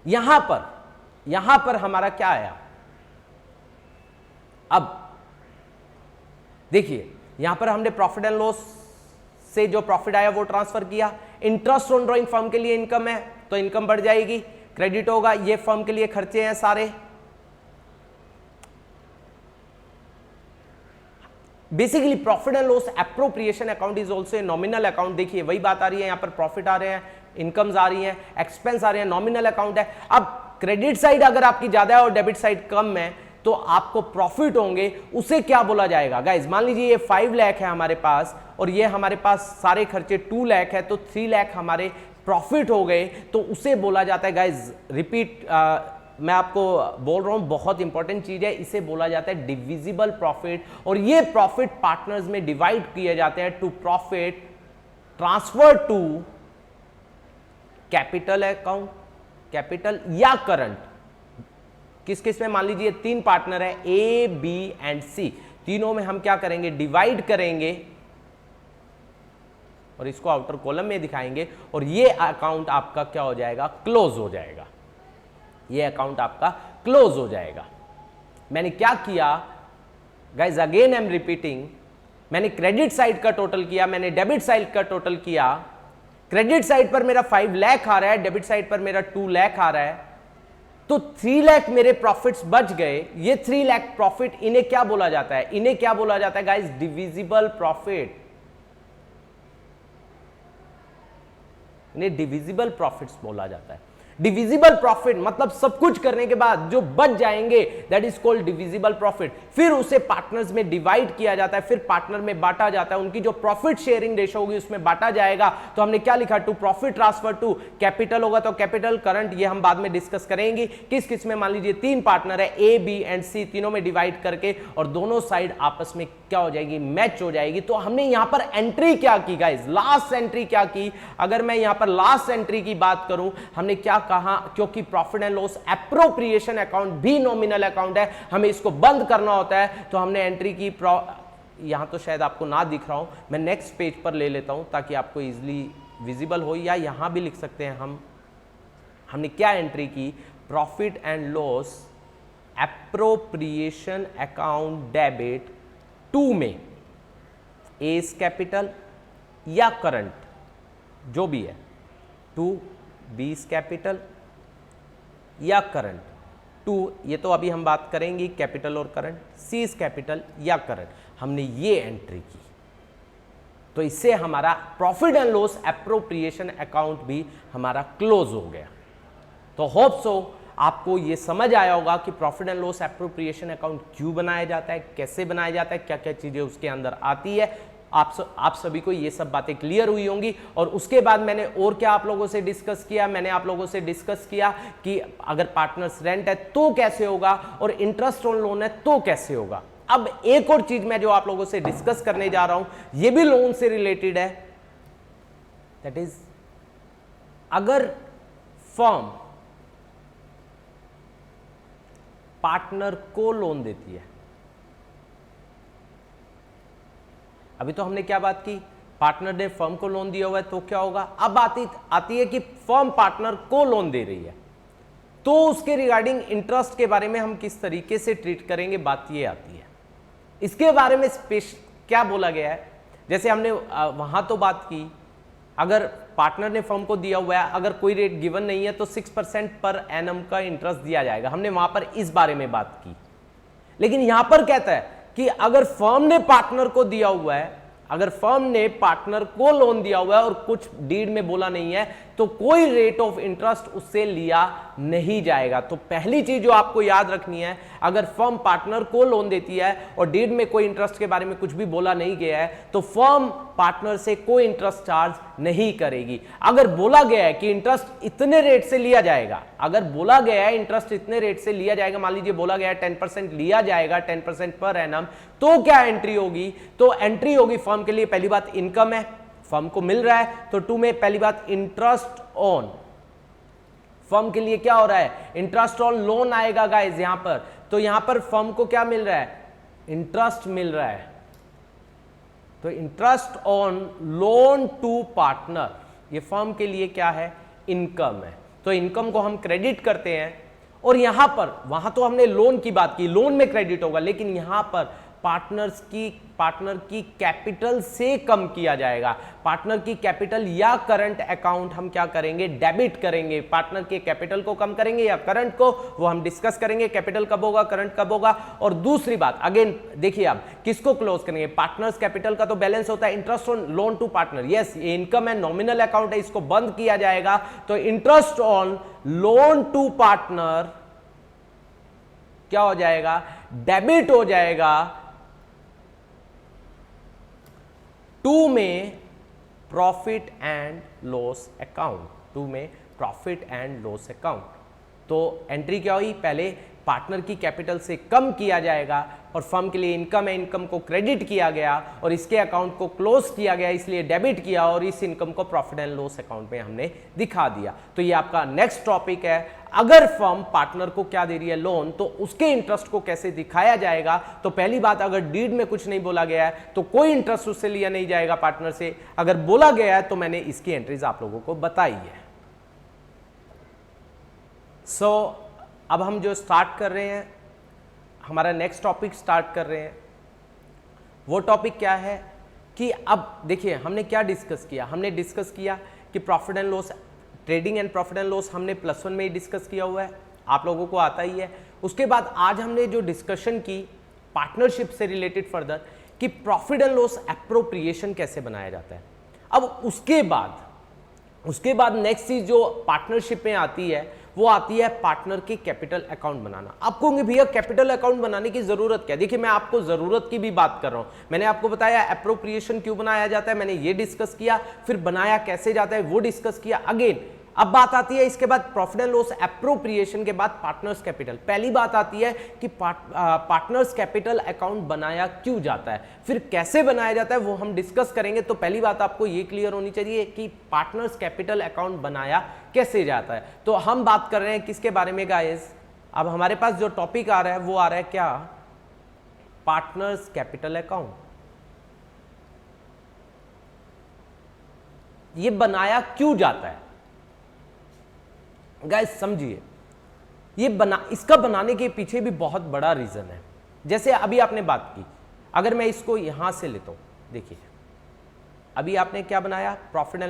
यहां पर हमारा क्या आया, अब देखिए यहां पर हमने प्रॉफिट एंड लॉस से जो प्रॉफिट आया वो ट्रांसफर किया। इंटरेस्ट ऑन ड्रॉइंग फर्म के लिए इनकम है तो इनकम बढ़ जाएगी, क्रेडिट होगा, ये फर्म के लिए खर्चे हैं सारे। Basically profit and loss appropriation account is also a nominal account. देखिए वही बात आ रही है, यहां पर प्रॉफिट आ रहे हैं, इनकम्स आ रही हैं, एक्सपेंस आ रहे हैं, नॉमिनल अकाउंट है। अब क्रेडिट साइड अगर आपकी ज्यादा है और डेबिट साइड कम है तो आपको प्रॉफिट होंगे, उसे क्या बोला जाएगा गाइज। मान लीजिए ये 5 लाख है हमारे पास और ये हमारे पास सारे खर्चे 2 लाख है, तो 3 लाख हमारे प्रॉफिट हो गए, तो उसे बोला जाता है गाइज, रिपीट मैं आपको बोल रहा हूं, बहुत इंपॉर्टेंट चीज है, इसे बोला जाता है डिविजिबल प्रॉफिट। और ये प्रॉफिट पार्टनर्स में डिवाइड किए जाते हैं to profit transfer to capital account, capital या करंट। किस किस में, मान लीजिए 3 पार्टनर है ए, बी एंड सी, तीनों में हम क्या करेंगे, डिवाइड करेंगे और इसको आउटर कॉलम में दिखाएंगे और ये अकाउंट आपका क्या हो जाएगा, क्लोज हो जाएगा। ये अकाउंट आपका क्लोज हो जाएगा। मैंने क्या किया guys, again I am repeating, मैंने क्रेडिट साइड का टोटल किया, मैंने डेबिट साइड का टोटल किया। क्रेडिट साइड पर मेरा 5 लाख आ रहा है, डेबिट साइड पर मेरा 2 लाख आ रहा है, तो 3 लाख मेरे प्रॉफिट्स बच गए। ये 3 लाख प्रॉफिट, इन्हें क्या बोला जाता है, इन्हें क्या बोला जाता है गाइस, डिविजिबल प्रॉफिट। इन्हें डिविजिबल प्रॉफिट्स बोला जाता है। डिविजिबल प्रॉफिट मतलब सब कुछ करने के बाद जो बच जाएंगे, that is called divisible profit. फिर उसे पार्टनर्स में डिवाइड किया जाता है, फिर पार्टनर में बांटा जाता है, उनकी जो प्रॉफिट शेयरिंग रेशो होगी उसमें बांटा जाएगा। तो हमने क्या लिखा, to profit transfer to capital होगा तो कैपिटल, करंट, ये हम बाद में डिस्कस करेंगे। किस किस में, मान लीजिए 3 पार्टनर है ए, बी एंड सी, तीनों में डिवाइड करके और दोनों साइड आपस में क्या हो जाएगी, मैच हो जाएगी। तो हमने यहां पर एंट्री क्या की गाइस, लास्ट एंट्री क्या की। अगर मैं यहां पर लास्ट एंट्री की बात करूं, हमने क्या कहा, क्योंकि profit and loss appropriation account भी नॉमिनल अकाउंट है, हमें इसको बंद करना होता है, तो हमने एंट्री की, यहां तो शायद आपको ना दिख रहा हूं, मैं नेक्स्ट पेज पर ले लेता हूं ताकि आपको इजीली विजिबल हो, या यहां भी लिख सकते हैं हमने क्या एंट्री की, profit and loss appropriation account debit 2 में एस कैपिटल या करंट जो भी है, 2 बीस कैपिटल या करंट, 2 ये तो अभी हम बात करेंगे कैपिटल और करंट, सी इज कैपिटल या करंट, हमने ये एंट्री की। तो इससे हमारा profit and loss appropriation account भी हमारा क्लोज हो गया। तो होप सो आपको ये समझ आया होगा कि profit and loss appropriation account क्यों बनाया जाता है, कैसे बनाया जाता है, क्या क्या चीजें उसके अंदर आती है। आप सभी को ये सब बातें क्लियर हुई होंगी। और उसके बाद मैंने और क्या आप लोगों से डिस्कस किया, मैंने आप लोगों से डिस्कस किया कि अगर पार्टनर्स रेंट है तो कैसे होगा और इंटरेस्ट ऑन लोन है तो कैसे होगा। अब एक और चीज मैं जो आप लोगों से डिस्कस करने जा रहा हूं ये भी लोन से रिलेटेड है, दैट इज अगर फर्म पार्टनर को लोन देती है, अभी तो हमने क्या बात की, पार्टनर ने फर्म को लोन दिया हुआ है तो क्या होगा। अब आती है कि फर्म पार्टनर को लोन दे रही है तो उसके रिगार्डिंग इंटरेस्ट के बारे में हम किस तरीके से ट्रीट करेंगे, बात ये आती है। इसके बारे में क्या बोला गया है, जैसे हमने वहां तो बात की, अगर पार्टनर ने फर्म को दिया हुआ है, अगर कोई रेट गिवन नहीं है तो 6% पर एनम का इंटरेस्ट दिया जाएगा, हमने वहां पर इस बारे में बात की। लेकिन यहां पर कहता है कि अगर फर्म ने पार्टनर को दिया हुआ है, अगर फर्म ने पार्टनर को लोन दिया हुआ है और कुछ डीड में बोला नहीं है तो कोई रेट ऑफ इंटरेस्ट उससे लिया नहीं जाएगा। तो पहली चीज जो आपको याद रखनी है, अगर फर्म पार्टनर को लोन देती है और डीड में कोई इंटरेस्ट के बारे में कुछ भी बोला नहीं गया है तो फर्म पार्टनर से कोई इंटरेस्ट चार्ज नहीं करेगी। अगर बोला गया है कि इंटरेस्ट इतने रेट से लिया जाएगा, अगर बोला गया है इंटरेस्ट इतने रेट से लिया जाएगा, मान लीजिए बोला गया है 10% लिया जाएगा, 10% पर एनम, तो क्या एंट्री होगी, तो एंट्री होगी फर्म के लिए पहली बात इनकम है, फर्म को मिल रहा है, तो टू में पहली बात इंटरेस्ट ऑन, फर्म के लिए क्या हो रहा है, इंटरेस्ट ऑन लोन आएगा गाइस यहां पर, तो यहां पर फर्म को क्या मिल रहा है, इंटरेस्ट मिल रहा है, तो interest on loan to partner ये फर्म के लिए क्या है, इनकम है। तो इनकम को हम क्रेडिट करते हैं और यहां पर, वहां तो हमने लोन की बात की, लोन में क्रेडिट होगा, लेकिन यहां पर पार्टनर की कैपिटल से कम किया जाएगा। पार्टनर की कैपिटल या करंट अकाउंट हम क्या करेंगे, डेबिट करेंगे। पार्टनर के कैपिटल को कम करेंगे या करंट को, वो हम डिस्कस करेंगे, कैपिटल कब होगा, करंट कब होगा। और दूसरी बात अगेन देखिए, आप किसको क्लोज करेंगे, पार्टनर्स कैपिटल का तो बैलेंस होता है interest on loan to partner, yes ये इनकम है, नॉमिनल अकाउंट है, इसको बंद किया जाएगा। तो interest on loan to partner क्या हो जाएगा, डेबिट हो जाएगा। टू में profit and loss account, to में प्रॉफिट एंड लॉस अकाउंट। तो एंट्री क्या हुई, पहले पार्टनर की कैपिटल से कम किया जाएगा और फर्म के लिए इनकम है, इनकम को क्रेडिट किया गया और इसके अकाउंट को क्लोज किया गया, इसलिए डेबिट किया और इस इनकम को प्रॉफिट एंड लॉस अकाउंट में हमने दिखा दिया। तो ये आपका नेक्स्ट टॉपिक है। अगर फर्म पार्टनर को क्या दे रही है, लोन, तो उसके इंटरेस्ट को कैसे दिखाया जाएगा। तो पहली बात, अगर डीड में कुछ नहीं बोला गया है तो कोई इंटरेस्ट उससे लिया नहीं जाएगा पार्टनर से, अगर बोला गया है तो मैंने इसकी एंट्रीज आप लोगों को बताई है। सो अब हम जो स्टार्ट कर रहे हैं, हमारा नेक्स्ट टॉपिक स्टार्ट कर रहे हैं, वो टॉपिक क्या है कि अब देखिए हमने क्या डिस्कस किया, हमने डिस्कस किया कि profit and loss, trading and profit and loss हमने +1 में ही डिस्कस किया हुआ है, आप लोगों को आता ही है। उसके बाद आज हमने जो डिस्कशन की पार्टनरशिप से रिलेटेड फर्दर कि प्रॉफिट एंड लॉस एप्रोप्रिएशन कैसे बनाया जाता है। अब उसके बाद नेक्स्ट चीज जो पार्टनरशिप में आती है वो आती है पार्टनर के कैपिटल अकाउंट बनाना। आप कहोगे भैया कैपिटल अकाउंट बनाने की जरूरत क्या है। देखिए मैं आपको जरूरत की भी बात कर रहा हूं, मैंने आपको बताया एप्रोप्रिएशन क्यों बनाया जाता है, मैंने ये डिस्कस किया, फिर बनाया कैसे जाता है वो डिस्कस किया। अगेन अब बात आती है इसके बाद प्रॉफिट एंड लॉस एप्रोप्रिएशन के बाद पार्टनर्स कैपिटल। पहली बात आती है कि पार्टनर्स कैपिटल अकाउंट बनाया क्यों जाता है, फिर कैसे बनाया जाता है वो हम डिस्कस करेंगे। तो पहली बात आपको ये क्लियर होनी चाहिए कि पार्टनर्स कैपिटल अकाउंट बनाया कैसे जाता है। तो हम बात कर रहे हैं किसके बारे में गाइस, अब हमारे पास जो टॉपिक आ रहा है वो आ रहा है क्या, पार्टनर्स कैपिटल अकाउंट। ये बनाया क्यों जाता है गाइस, समझिए ये इसका बनाने के पीछे भी बहुत बड़ा रीजन है। जैसे अभी आपने बात की, अगर मैं इसको यहां से लेता हूं, देखिए अभी आपने क्या बनाया, profit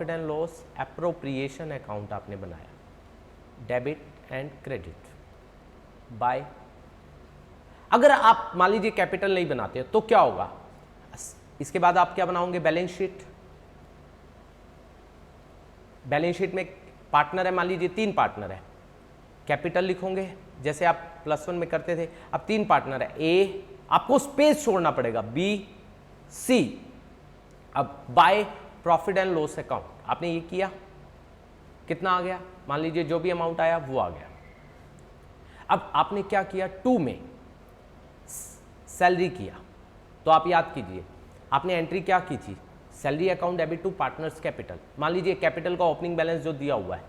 and loss appropriation account आपने बनाया, डेबिट एंड क्रेडिट बाय। अगर आप मान लीजिए कैपिटल नहीं बनाते तो क्या होगा, इसके बाद आप क्या बनाओगे, बैलेंस शीट। बैलेंस शीट में पार्टनर है, मान लीजिए 3 पार्टनर है, कैपिटल लिखोगे जैसे आप +1 में करते थे। अब 3 पार्टनर है, ए, आपको स्पेस छोड़ना पड़ेगा, बी, सी। अब bye profit and loss account आपने ये किया, कितना आ गया, मान लीजिए जो भी अमाउंट आया वो आ गया। अब आपने क्या किया, 2 में सैलरी किया, तो आप याद कीजिए आपने एंट्री क्या की थी, salary account debit to partners capital. मान लीजिए कैपिटल का ओपनिंग बैलेंस जो दिया हुआ है,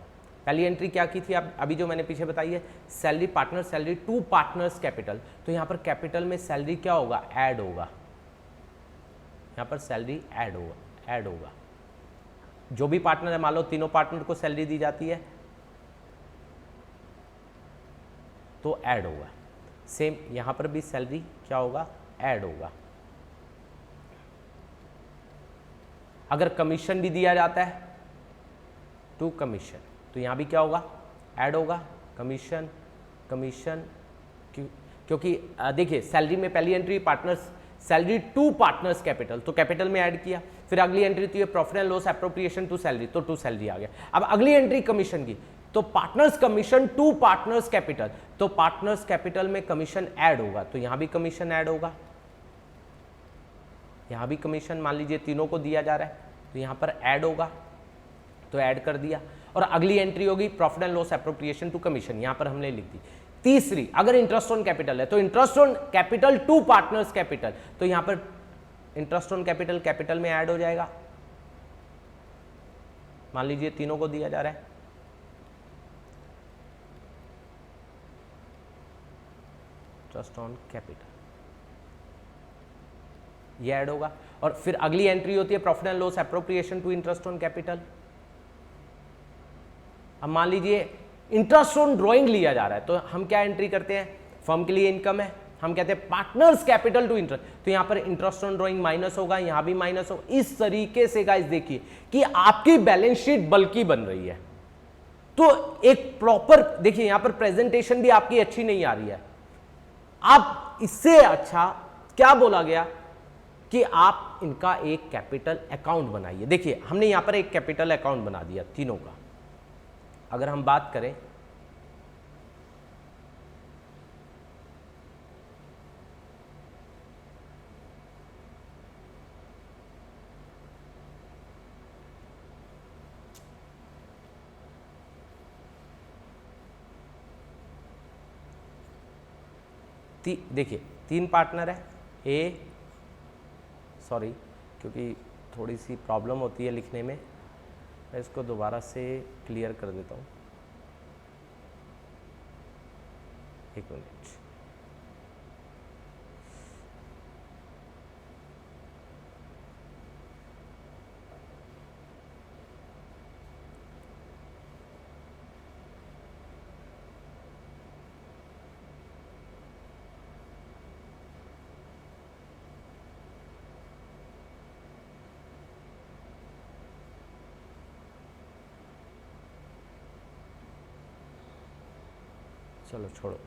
पहली एंट्री क्या की थी आप अभी जो मैंने पीछे बताई है, salary partner salary to partners capital. तो यहां पर कैपिटल में सैलरी क्या होगा, ऐड होगा, यहां पर सैलरी ऐड होगा। जो भी पार्टनर है, मान लो तीनों पार्टनर को सैलरी दी जाती है तो ऐड होगा। सेम यहां पर भी सैलरी क्या होगा, ऐड होगा। अगर कमीशन भी दिया जाता है टू कमीशन, तो यहां भी क्या होगा, ऐड होगा, कमीशन कमीशन। क्योंकि देखिए सैलरी में पहली entry partners salary to partners capital, तो कैपिटल में ऐड किया। फिर अगली एंट्री थी profit and loss appropriation to salary, तो टू सैलरी आ गया। अब अगली एंट्री कमीशन की, तो partners commission to partners capital, तो पार्टनर्स कैपिटल में कमीशन ऐड होगा, तो यहां भी कमीशन ऐड होगा, यहां भी कमीशन मान लीजिए तीनों को दिया जा रहा है तो यहां पर ऐड होगा, तो ऐड कर दिया। और अगली एंट्री होगी profit and loss appropriation to commission, यहां पर हमने लिख दी। तीसरी, अगर इंटरेस्ट ऑन कैपिटल है तो interest on capital to partners capital, तो यहां पर इंटरेस्ट ऑन कैपिटल कैपिटल में ऐड हो जाएगा, मान लीजिए तीनों को दिया जा रहा है, इंटरेस्ट ऑन कैपिटल, ये ऐड होगा। और फिर अगली एंट्री होती है profit and loss appropriation to interest on capital. अब मान लीजिए इंटरेस्ट ऑन ड्रॉइंग लिया जा रहा है, तो हम क्या एंट्री करते हैं, फर्म के लिए इनकम है, हम कहते हैं पार्टनर्स कैपिटल टू इंटरेस्ट, तो यहां पर इंटरेस्ट ऑन ड्रॉइंग माइनस होगा, यहां भी माइनस होगा। इस तरीके से गाइस देखिए कि आपकी बैलेंस शीट बल्कि बन रही है। तो एक प्रॉपर देखिए यहां पर प्रेजेंटेशन भी आपकी अच्छी नहीं आ रही है। आप इससे अच्छा क्या बोला गया कि आप इनका एक कैपिटल अकाउंट बनाइए। देखिए हमने यहां पर एक कैपिटल अकाउंट बना दिया तीनों का। अगर हम बात करें देखिए 3 पार्टनर है, ए, सॉरी क्योंकि थोड़ी सी प्रॉब्लम होती है लिखने में, मैं इसको दोबारा से क्लियर कर देता हूँ, एक मिनट। चलो छोड़ो,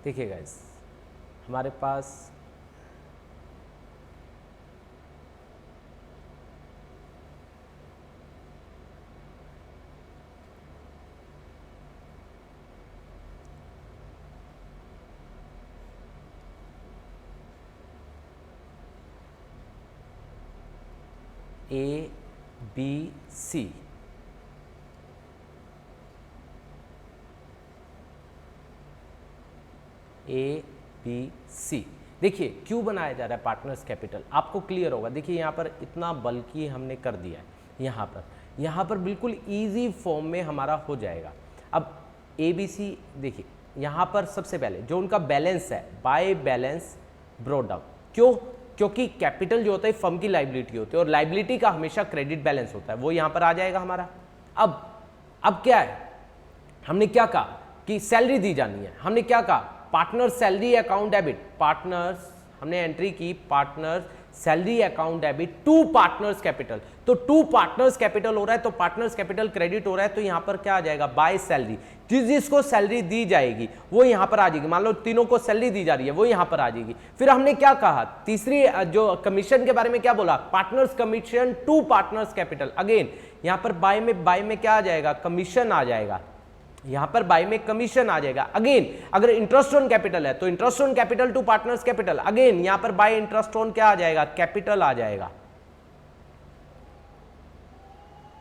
देखिए गाइस हमारे पास ए, B C, A B C. देखिए क्यों बनाया जा रहा है पार्टनर्स कैपिटल, आपको क्लियर होगा। देखिए यहाँ पर इतना बल्कि हमने कर दिया है, यहाँ पर बिल्कुल इजी फॉर्म में हमारा हो जाएगा। अब ए बी सी, देखिए यहाँ पर सबसे पहले जो उनका बैलेंस है, बाय बैलेंस ब्रॉट डाउन। क्यों? क्योंकि कैपिटल जो होता है फर्म की लाइबिलिटी होती है और लाइबिलिटी का हमेशा क्रेडिट बैलेंस होता है, वो यहाँ पर आ जाएगा हमारा। अब क्या है, हमने क्या कहा कि सैलरी दी जानी है, हमने क्या कहा partner salary account debit, partners हमने एंट्री की partner salary account debit to partners capital. तो टू पार्टनर्स कैपिटल हो रहा है तो पार्टनर्स कैपिटल क्रेडिट हो रहा है, तो यहां पर क्या आ जाएगा बाय सैलरी। जिसको सैलरी दी जाएगी वो यहां पर आ जाएगी। मान लो तीनों को सैलरी दी जा रही है, वो यहां पर आ जाएगी। फिर हमने क्या कहा, तीसरी जो कमीशन के बारे में क्या बोला, partners commission to partners capital. Again यहां पर बाय में क्या आ जाएगा, कमीशन आ जाएगा, यहां पर बाय में कमीशन आ जाएगा। अगेन अगर इंटरेस्ट ऑन कैपिटल है तो interest on capital to partners capital. Again यहां पर बाय इंटरेस्ट ऑन क्या आ जाएगा, कैपिटल आ जाएगा।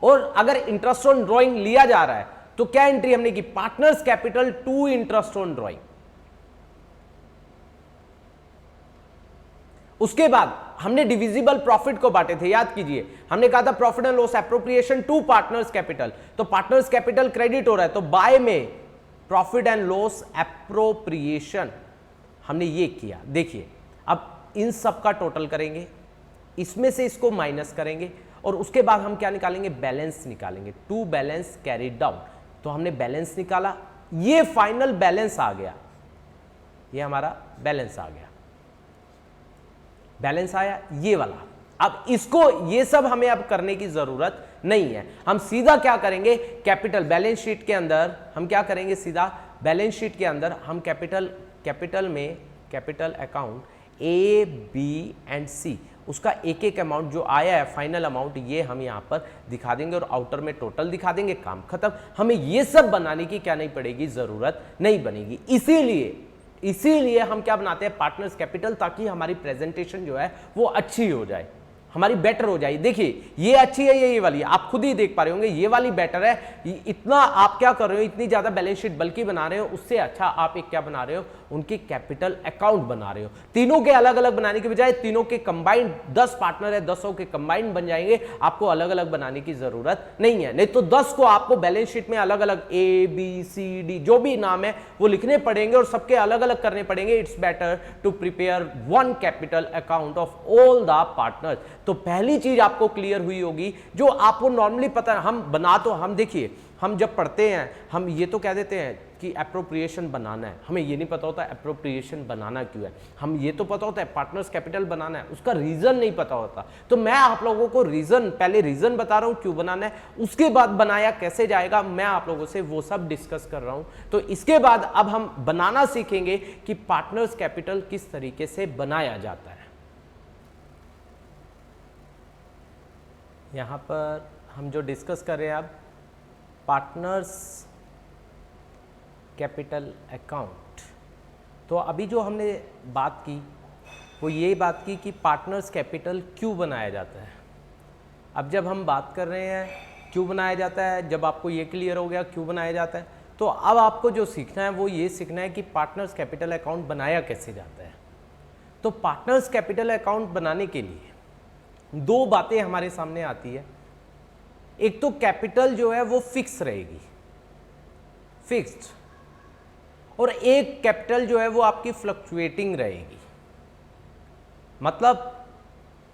और अगर इंटरेस्ट ऑन ड्रॉइंग लिया जा रहा है तो क्या एंट्री हमने की, partners capital to interest on drawing. उसके बाद हमने डिविजिबल प्रॉफिट को बांटे थे, याद कीजिए हमने कहा था profit and loss appropriation to partners capital. तो पार्टनर्स कैपिटल क्रेडिट हो रहा है तो बाय में प्रॉफिट एंड लॉस एप्रोप्रिएशन हमने ये किया। देखिए अब इन सब का टोटल करेंगे, इसमें से इसको माइनस करेंगे और उसके बाद हम क्या निकालेंगे, बैलेंस निकालेंगे, टू बैलेंस कैरिड डाउन। तो हमने बैलेंस निकाला, ये फाइनल बैलेंस आ गया, ये हमारा बैलेंस आ गया, बैलेंस आया ये वाला। अब इसको ये सब हमें अब करने की जरूरत नहीं है, हम सीधा क्या करेंगे, कैपिटल बैलेंस शीट के अंदर हम क्या करेंगे, सीधा बैलेंस शीट के अंदर हम कैपिटल में capital account A B and C, उसका एक एक अमाउंट जो आया है फाइनल अमाउंट, ये हम यहां पर दिखा देंगे और आउटर में टोटल दिखा देंगे, काम खत्म। हमें ये सब बनाने की क्या नहीं पड़ेगी, जरूरत नहीं बनेगी। इसीलिए हम क्या बनाते हैं, पार्टनर्स कैपिटल, ताकि हमारी प्रेजेंटेशन जो है वो अच्छी हो जाए, हमारी बेटर हो जाए। देखिए ये अच्छी है, ये वाली आप खुद ही देख पा रहे होंगे, ये वाली बेटर है। इतना आप क्या कर रहे हो, इतनी ज्यादा बैलेंस शीट बल्कि बना रहे हो, उससे अच्छा आप एक क्या बना रहे हो, उनकी कैपिटल अकाउंट बना रहे हो। तीनों के अलग अलग बनाने के बजाय तीनों के कंबाइंड, 10 पार्टनर है, 10 के कंबाइंड बन जाएंगे, आपको अलग अलग बनाने की जरूरत नहीं है। नहीं तो 10 को आपको बैलेंस शीट में अलग अलग ए बी सी डी जो भी नाम है वो लिखने पड़ेंगे और सबके अलग अलग करने पड़ेंगे। It's better to prepare one capital account of all the partners. तो पहली चीज आपको क्लियर हुई होगी, जो आपको नॉर्मली पता है, हम देखिए हम जब पढ़ते हैं हम ये तो कह देते हैं कि एप्रोप्रिएशन बनाना है, हमें ये नहीं पता होता एप्रोप्रिएशन बनाना क्यों है। हम ये तो पता होता है पार्टनर्स कैपिटल बनाना है, उसका रीजन नहीं पता होता। तो मैं आप लोगों को पहले रीजन बता रहा हूं क्यों बनाना है, उसके बाद बनाया कैसे जाएगा मैं आप लोगों से वो सब डिस्कस कर रहा हूं। तो इसके बाद अब हम बनाना सीखेंगे कि पार्टनर्स कैपिटल किस तरीके से बनाया जाता है। यहां पर हम जो डिस्कस कर रहे हैं अब पार्टनर्स कैपिटल अकाउंट। तो अभी जो हमने बात की वो ये बात की कि पार्टनर्स कैपिटल क्यों बनाया जाता है। अब जब हम बात कर रहे हैं क्यों बनाया जाता है, जब आपको ये क्लियर हो गया क्यों बनाया जाता है, तो अब आपको जो सीखना है वो ये सीखना है कि पार्टनर्स कैपिटल अकाउंट बनाया कैसे जाता है। तो पार्टनर्स कैपिटल अकाउंट बनाने के लिए दो बातें हमारे सामने आती है। एक तो कैपिटल जो है वो फिक्स रहेगी, फिक्स्ड, और एक कैपिटल जो है वो आपकी फ्लक्चुएटिंग रहेगी। मतलब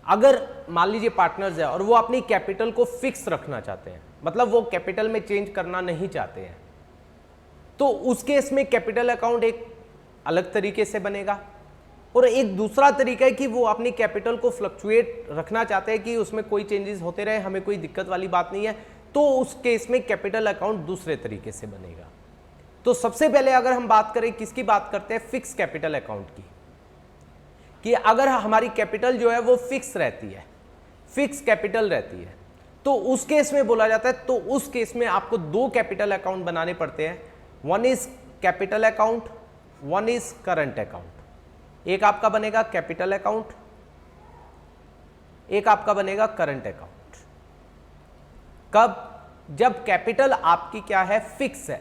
अगर मान लीजिए पार्टनर्स है और वो अपनी कैपिटल को फिक्स रखना चाहते हैं, मतलब वो कैपिटल में चेंज करना नहीं चाहते हैं, तो उस केस में कैपिटल अकाउंट एक अलग तरीके से बनेगा। और एक दूसरा तरीका है कि वो अपनी कैपिटल को फ्लक्चुएट रखना चाहते हैं कि उसमें कोई चेंजेस होते रहे, हमें कोई दिक्कत वाली बात नहीं है, तो उस केस में कैपिटल अकाउंट दूसरे तरीके से बनेगा। तो सबसे पहले अगर हम बात करें, किसकी बात करते हैं, फिक्स कैपिटल अकाउंट की, कि अगर हमारी कैपिटल जो है वो फिक्स रहती है, फिक्स कैपिटल रहती है, तो उस केस में बोला जाता है, तो उस केस में आपको दो कैपिटल अकाउंट बनाने पड़ते हैं। One is capital account, one is current account. एक आपका बनेगा कैपिटल अकाउंट, एक आपका बनेगा करंट अकाउंट। कब? जब कैपिटल आपकी क्या है, फिक्स है,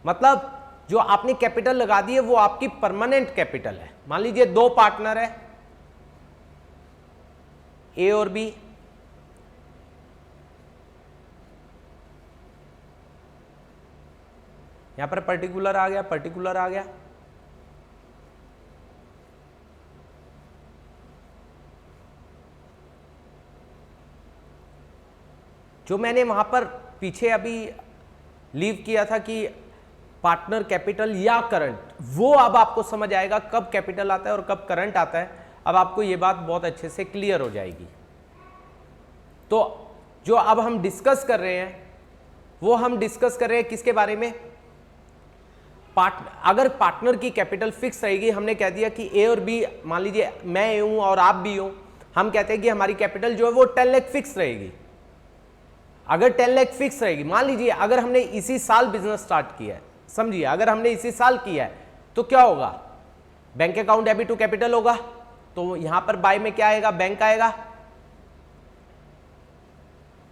मतलब जो आपने कैपिटल लगा दी है वो आपकी परमानेंट कैपिटल है। मान लीजिए दो पार्टनर है, ए और बी, यहां पर पर्टिकुलर आ गया, पर्टिकुलर आ गया, जो मैंने वहां पर पीछे अभी लीव किया था कि पार्टनर कैपिटल या करंट, वो अब आपको समझ आएगा कब कैपिटल आता है और कब करंट आता है। अब आपको ये बात बहुत अच्छे से क्लियर हो जाएगी। तो जो अब हम डिस्कस कर रहे हैं वो हम डिस्कस कर रहे हैं किसके बारे में? अगर पार्टनर की कैपिटल फिक्स रहेगी, हमने कह दिया कि ए और बी, मान लीजिए मैं ए हूं और आप भी हो, हम कहते हैं कि हमारी कैपिटल जो है वो 10 लाख फिक्स रहेगी। अगर 10 लाख फिक्स रहेगी, मान लीजिए अगर हमने इसी साल बिजनेस स्टार्ट किया है, समझिए अगर हमने इसी साल किया है तो क्या होगा? Bank account debit to capital होगा, तो यहां पर बाय में क्या आएगा? बैंक आएगा।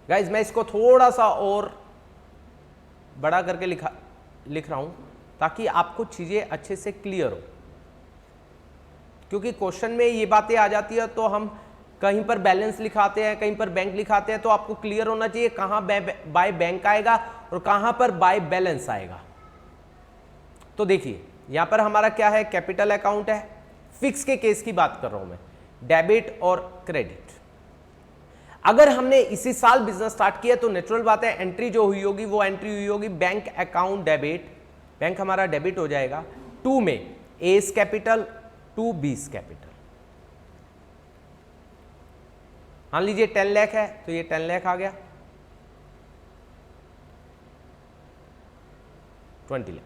गाइज मैं इसको थोड़ा सा और बड़ा करके लिख रहा हूं ताकि आपको चीजें अच्छे से क्लियर हो, क्योंकि क्वेश्चन में ये बातें आ जाती है तो हम कहीं पर बैलेंस लिखाते हैं, कहीं पर बैंक लिखाते हैं, तो आपको क्लियर होना चाहिए कहां बाय बैंक आएगा और कहां पर बाय बैलेंस आएगा। तो देखिए यहां पर हमारा क्या है? कैपिटल अकाउंट है, फिक्स के केस की बात कर रहा हूं मैं, डेबिट और क्रेडिट। अगर हमने इसी साल बिजनेस स्टार्ट किया तो नेचुरल बात है एंट्री जो हुई होगी वो एंट्री हुई होगी बैंक अकाउंट डेबिट, बैंक हमारा डेबिट हो जाएगा, टू में A's capital to B's capital. मान लीजिए 10 लाख है तो ये 10 लाख आ गया, 20 लाख।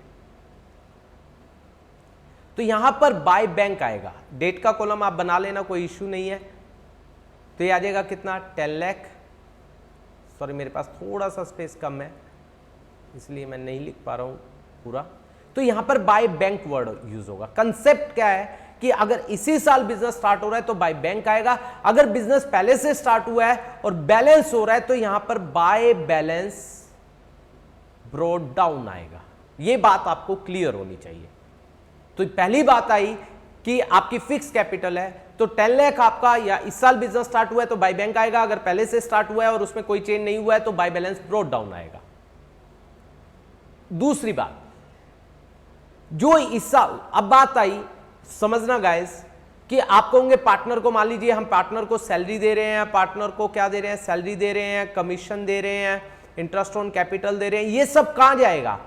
तो यहां पर बाय बैंक आएगा, डेट का कॉलम आप बना लेना, कोई इश्यू नहीं है। तो ये आ जाएगा कितना? 10 लाख। सॉरी मेरे पास थोड़ा सा स्पेस कम है इसलिए मैं नहीं लिख पा रहा हूं पूरा। तो यहां पर बाय बैंक वर्ड यूज होगा। कंसेप्ट क्या है कि अगर इसी साल बिजनेस स्टार्ट हो रहा है तो बाय बैंक आएगा, अगर बिजनेस पहले से स्टार्ट हुआ है और बैलेंस हो रहा है तो यहां पर बाय बैलेंस ब्रॉट डाउन आएगा। यह बात आपको क्लियर होनी चाहिए। तो पहली बात आई कि आपकी फिक्स कैपिटल है तो 10 लाख आपका, या इस साल बिजनेस स्टार्ट हुआ है तो बाय बैंक आएगा, अगर पहले से स्टार्ट हुआ है और उसमें कोई चेंज नहीं हुआ है तो बाय बैलेंस ब्रॉट डाउन आएगा। दूसरी बात, जो इस साल, अब बात आई समझना गाइस कि आप कहोगे पार्टनर को, मान लीजिए हम पार्टनर को सैलरी दे रहे हैं, पार्टनर को क्या दे रहे हैं? सैलरी दे रहे हैं, कमीशन दे रहे हैं, इंटरेस्ट ऑन कैपिटल दे रहे हैं, ये सब कहां जाएगा?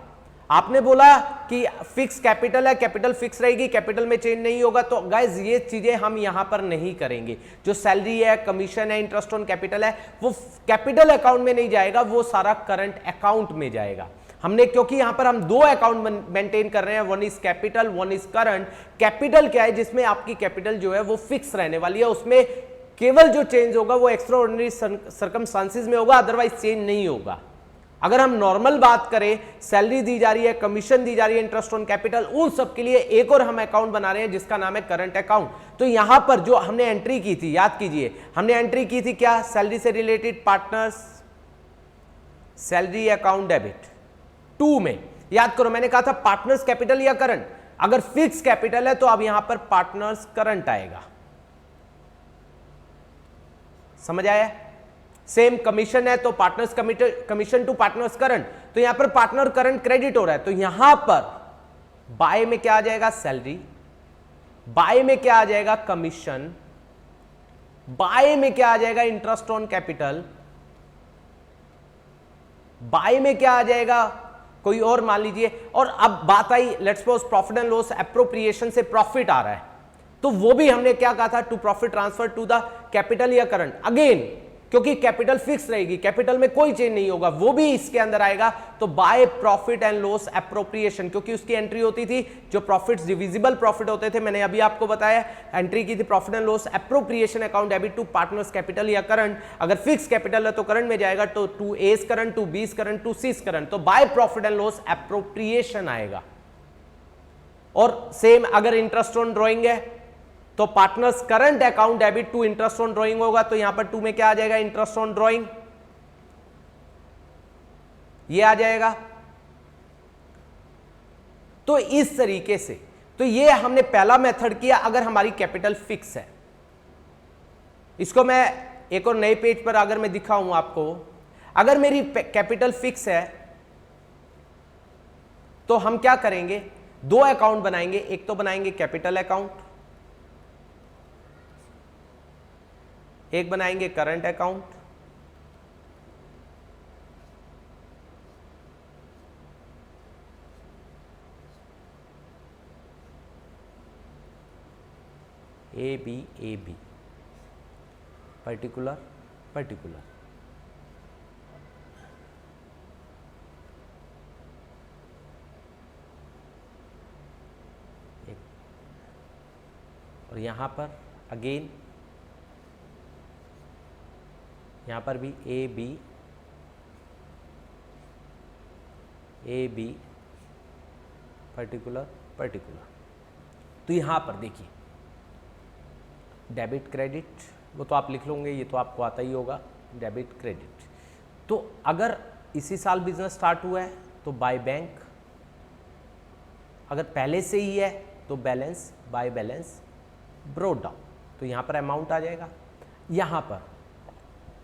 आपने बोला कि फिक्स कैपिटल है, कैपिटल फिक्स रहेगी, कैपिटल में चेंज नहीं होगा, तो गाइस ये चीजें हम यहां पर नहीं करेंगे। जो सैलरी है, कमीशन है, इंटरेस्ट ऑन कैपिटल है, वो कैपिटल अकाउंट में नहीं जाएगा, वो सारा करंट अकाउंट में जाएगा। हमने, क्योंकि यहां पर हम दो अकाउंट मेंटेन कर रहे हैं, one is capital, one is current. Capital क्या है? जिसमें आपकी कैपिटल जो है वो फिक्स रहने वाली है, उसमें केवल जो चेंज होगा वो एक्स्ट्राऑर्डिनरी सर्कमस्टांसेस में होगा, अदरवाइज चेंज नहीं होगा। अगर हम नॉर्मल बात करें, सैलरी दी जा रही है, कमीशन दी जा रही है, इंटरेस्ट ऑन कैपिटल, उन सब के लिए एक और हम अकाउंट बना रहे हैं जिसका नाम है करंट अकाउंट। तो यहां पर जो हमने एंट्री की थी, याद कीजिए हमने एंट्री की थी क्या? सैलरी से related partners salary account debit to में। याद करो मैंने कहा था पार्टनर्स कैपिटल या करंट। अगर फिक्स कैपिटल है तो अब यहां पर पार्टनर्स करंट आएगा। समझ आया? सेम कमीशन है तो partners commission to partners current, तो यहां पर पार्टनर करंट क्रेडिट हो रहा है, तो यहां पर बाय में क्या आ जाएगा? सैलरी। बाय में क्या आ जाएगा? कमीशन। बाय में क्या आ जाएगा? Interest on capital. बाय में क्या आ जाएगा? कोई और मान लीजिए। और अब बात आई, let's suppose profit and loss appropriation से प्रॉफिट आ रहा है, तो वो भी हमने क्या कहा था? To profit transfer to the capital या करंट। अगेन क्योंकि कैपिटल फिक्स रहेगी, कैपिटल में कोई चेंज नहीं होगा, वो भी इसके अंदर आएगा। तो by profit and loss appropriation, क्योंकि उसकी एंट्री होती थी जो प्रॉफिट्स डिविजिबल प्रॉफिट होते थे, मैंने अभी आपको बताया, एंट्री की थी profit and loss appropriation account debit to partners capital या करंट। अगर फिक्स कैपिटल है तो करंट में जाएगा, तो to A's current, to B's current, to C's current, तो by profit and loss appropriation आएगा। और सेम अगर इंटरेस्ट ऑन ड्रॉइंग है तो partners current account debit to interest on drawing होगा, तो यहां पर टू में क्या आ जाएगा? Interest on drawing. ये आ जाएगा। तो इस तरीके से, तो ये हमने पहला मेथड किया अगर हमारी कैपिटल फिक्स है। इसको मैं एक और नए पेज पर अगर मैं दिखाऊं आपको, अगर मेरी कैपिटल फिक्स है तो हम क्या करेंगे, दो अकाउंट बनाएंगे। एक तो बनाएंगे कैपिटल अकाउंट, एक बनाएंगे current account. A be particular particular. और यहां पर अगेन, यहां पर भी ए बी पर्टिकुलर पर्टिकुलर। तो यहां पर देखिए डेबिट क्रेडिट, वो तो आप लिख लोगे, ये तो आपको आता ही होगा, डेबिट क्रेडिट। तो अगर इसी साल बिजनेस स्टार्ट हुआ है तो बाय बैंक, अगर पहले से ही है तो balance, by balance brought down. तो यहां पर अमाउंट आ जाएगा। यहां पर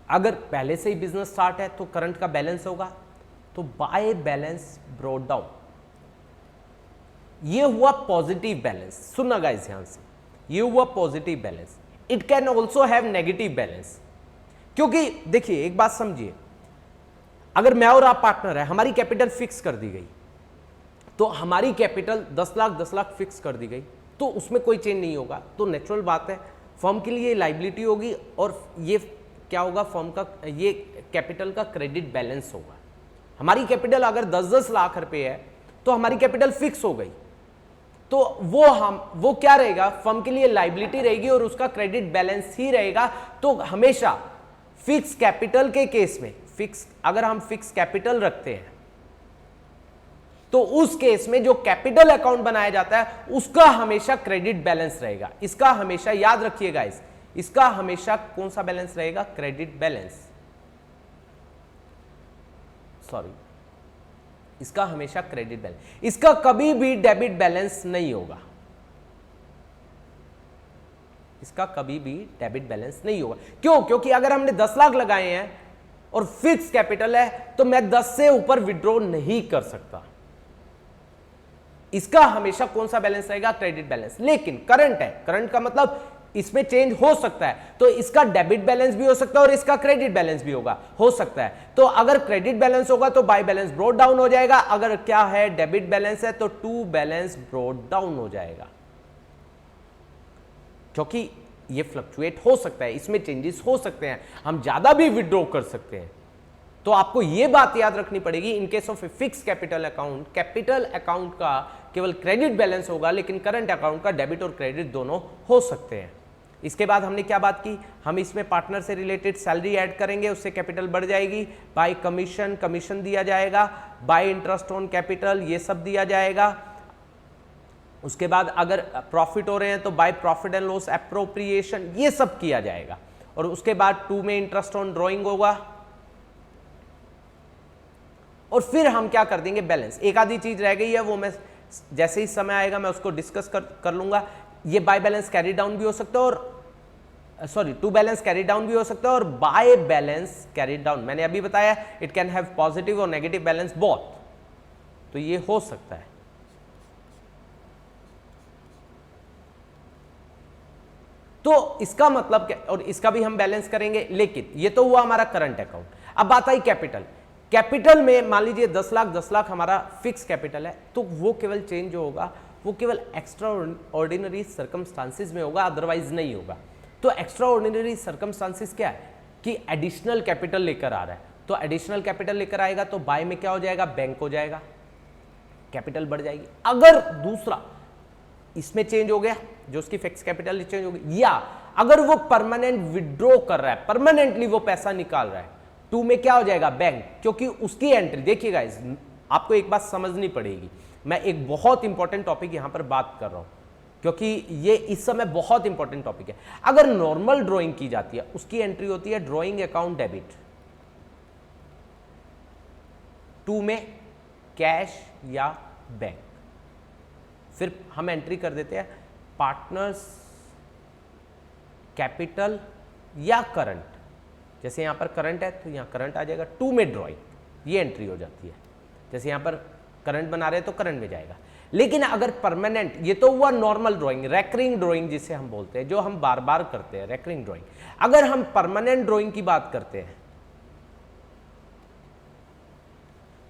अगर पहले से ही बिजनेस स्टार्ट है तो करंट का बैलेंस होगा, तो बाय बैलेंस ब्रॉट डाउन। ये हुआ पॉजिटिव बैलेंस। सुनना गाइस ध्यान से, ये हुआ positive balance. It can also have negative balance, क्योंकि देखिए एक बात समझिए, अगर मैं और आप पार्टनर है, हमारी कैपिटल फिक्स कर दी गई, तो हमारी कैपिटल 10 लाख फिक्स कर दी गई, तो उसमें कोई चेंज नहीं होगा। तो नेचुरल बात है, फर्म के लिए लाइबिलिटी होगी और ये क्या होगा, फर्म का ये कैपिटल का क्रेडिट बैलेंस होगा। हमारी कैपिटल अगर 10-10 लाख रुपए है तो हमारी कैपिटल फिक्स हो गई, तो वो क्या रहेगा, फर्म के लिए लाइबिलिटी रहेगी और उसका क्रेडिट बैलेंस ही रहेगा। तो हमेशा फिक्स कैपिटल के केस में, अगर हम फिक्स कैपिटल रखते हैं तो उस केस में जो कैपिटल अकाउंट बनाया जाता है उसका हमेशा क्रेडिट बैलेंस रहेगा। इसका हमेशा याद रखिएगा, इसका हमेशा कौन सा बैलेंस रहेगा, क्रेडिट बैलेंस, सॉरी, इसका हमेशा क्रेडिट बैलेंस, इसका कभी भी डेबिट बैलेंस नहीं होगा, इसका कभी भी डेबिट बैलेंस नहीं होगा। क्यों? क्योंकि अगर हमने 10 लाख लगाए हैं और फिक्स कैपिटल है तो मैं 10 से ऊपर विड्रॉ नहीं कर सकता। इसका हमेशा कौन सा बैलेंस रहेगा, क्रेडिट बैलेंस। लेकिन करंट है, करंट का मतलब इसमें चेंज हो सकता है, तो इसका डेबिट बैलेंस भी हो सकता है और इसका क्रेडिट बैलेंस भी हो सकता है। तो अगर क्रेडिट बैलेंस होगा तो बाय बैलेंस ब्रॉट डाउन हो जाएगा, अगर क्या है डेबिट बैलेंस है तो टू बैलेंस ब्रॉट डाउन हो जाएगा, क्योंकि ये फ्लक्चुएट हो सकता है, इसमें चेंजेस हो सकते हैं, हम ज्यादा भी विड्रॉ कर सकते हैं। तो आपको यह बात याद रखनी पड़ेगी, इन case of a fix capital account, capital account का केवल क्रेडिट बैलेंस होगा, लेकिन करंट अकाउंट का डेबिट और क्रेडिट दोनों हो सकते हैं। इसके बाद हमने क्या बात की, हम इसमें पार्टनर से रिलेटेड सैलरी ऐड करेंगे, उससे कैपिटल बढ़ जाएगी। बाय कमीशन, कमीशन दिया जाएगा, बाय इंटरेस्ट ऑन कैपिटल, ये सब दिया जाएगा। उसके बाद अगर प्रॉफिट हो रहे हैं तो by profit and loss appropriation, ये सब किया जाएगा। और उसके बाद 2 में इंटरेस्ट ऑन ड्रॉइंग होगा, और फिर हम क्या कर देंगे, बैलेंस। एक आधी चीज रह गई है, वो मैं जैसे ही समय आएगा मैं उसको डिस्कस कर लूंगा। ये बाय बैलेंस कैरी डाउन भी हो सकता है, और sorry to balance carry down भी हो सकता है, और बाय बैलेंस कैरी डाउन मैंने अभी बताया इट कैन हैव पॉजिटिव और नेगेटिव बैलेंस बोथ, तो ये हो सकता है। तो इसका मतलब क्या, और इसका भी हम बैलेंस करेंगे। लेकिन ये तो हुआ हमारा करंट अकाउंट। अब बात आई कैपिटल। कैपिटल में मान लीजिए 10 लाख हमारा फिक्स कैपिटल है, तो वो केवल चेंज जो होगा वो केवल एक्स्ट्रा ऑर्डिनरी सर्कमस्टांसिस में होगा, अदरवाइज नहीं होगा। तो एक्स्ट्रा ऑर्डिनरी सर्कमस्टांसिस क्या है कि एडिशनल कैपिटल लेकर आ रहा है, तो एडिशनल कैपिटल लेकर आएगा तो बाय में क्या हो जाएगा, बैंक हो जाएगा, कैपिटल बढ़ जाएगी। अगर दूसरा इसमें चेंज हो गया, जो उसकी फिक्स कैपिटल चेंज हो गई, या अगर वो परमानेंट विड्रॉ कर रहा है, परमानेंटली वो पैसा निकाल रहा है, 2 में क्या हो जाएगा, बैंक, क्योंकि उसकी एंट्री, देखिएगा आपको एक बात समझनी पड़ेगी। मैं एक बहुत इंपॉर्टेंट टॉपिक यहां पर बात कर रहा हूं, क्योंकि ये इस समय बहुत इंपॉर्टेंट टॉपिक है। अगर नॉर्मल ड्राइंग की जाती है, उसकी एंट्री होती है ड्राइंग अकाउंट डेबिट, 2 में कैश या बैंक। फिर हम एंट्री कर देते हैं पार्टनर्स कैपिटल या करंट। जैसे यहां पर करंट है तो यहां करंट आ जाएगा, 2 में ड्राइंग, ये एंट्री हो जाती है। जैसे यहां पर करंट बना रहे हैं तो करंट में जाएगा। लेकिन अगर परमानेंट, ये तो हुआ नॉर्मल ड्राइंग, रेकरिंग ड्राइंग जिसे हम बोलते हैं, जो हम बार बार करते हैं, रेकरिंग ड्राइंग। अगर हम परमानेंट ड्राइंग की बात करते हैं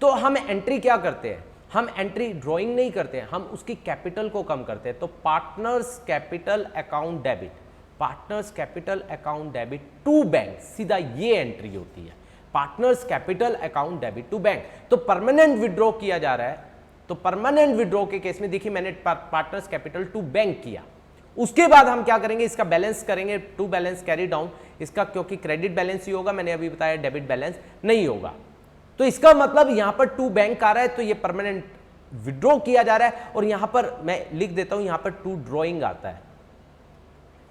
तो हम एंट्री क्या करते हैं, हम एंट्री ड्राइंग नहीं करते हैं, हम उसकी कैपिटल को कम करते हैं। तो partners capital account debit, partners capital account debit to bank, सीधा ये एंट्री होती है, partners capital account debit to bank. तो परमानेंट विड्रॉ किया जा रहा है, तो परमानेंट विड्रॉ के केस में देखिए मैंने पार्टनर्स कैपिटल टू बैंक किया, उसके बाद हम क्या करेंगे, इसका बैलेंस करेंगे, टू बैलेंस कैरी डाउन इसका, क्योंकि क्रेडिट बैलेंस ही होगा, मैंने अभी बताया डेबिट बैलेंस नहीं होगा। तो इसका मतलब यहां पर टू बैंक आ रहा है, तो ये परमानेंट विड्रॉ किया जा रहा है। और यहां पर मैं लिख देता हूं, यहां पर टू ड्रॉइंग आता है,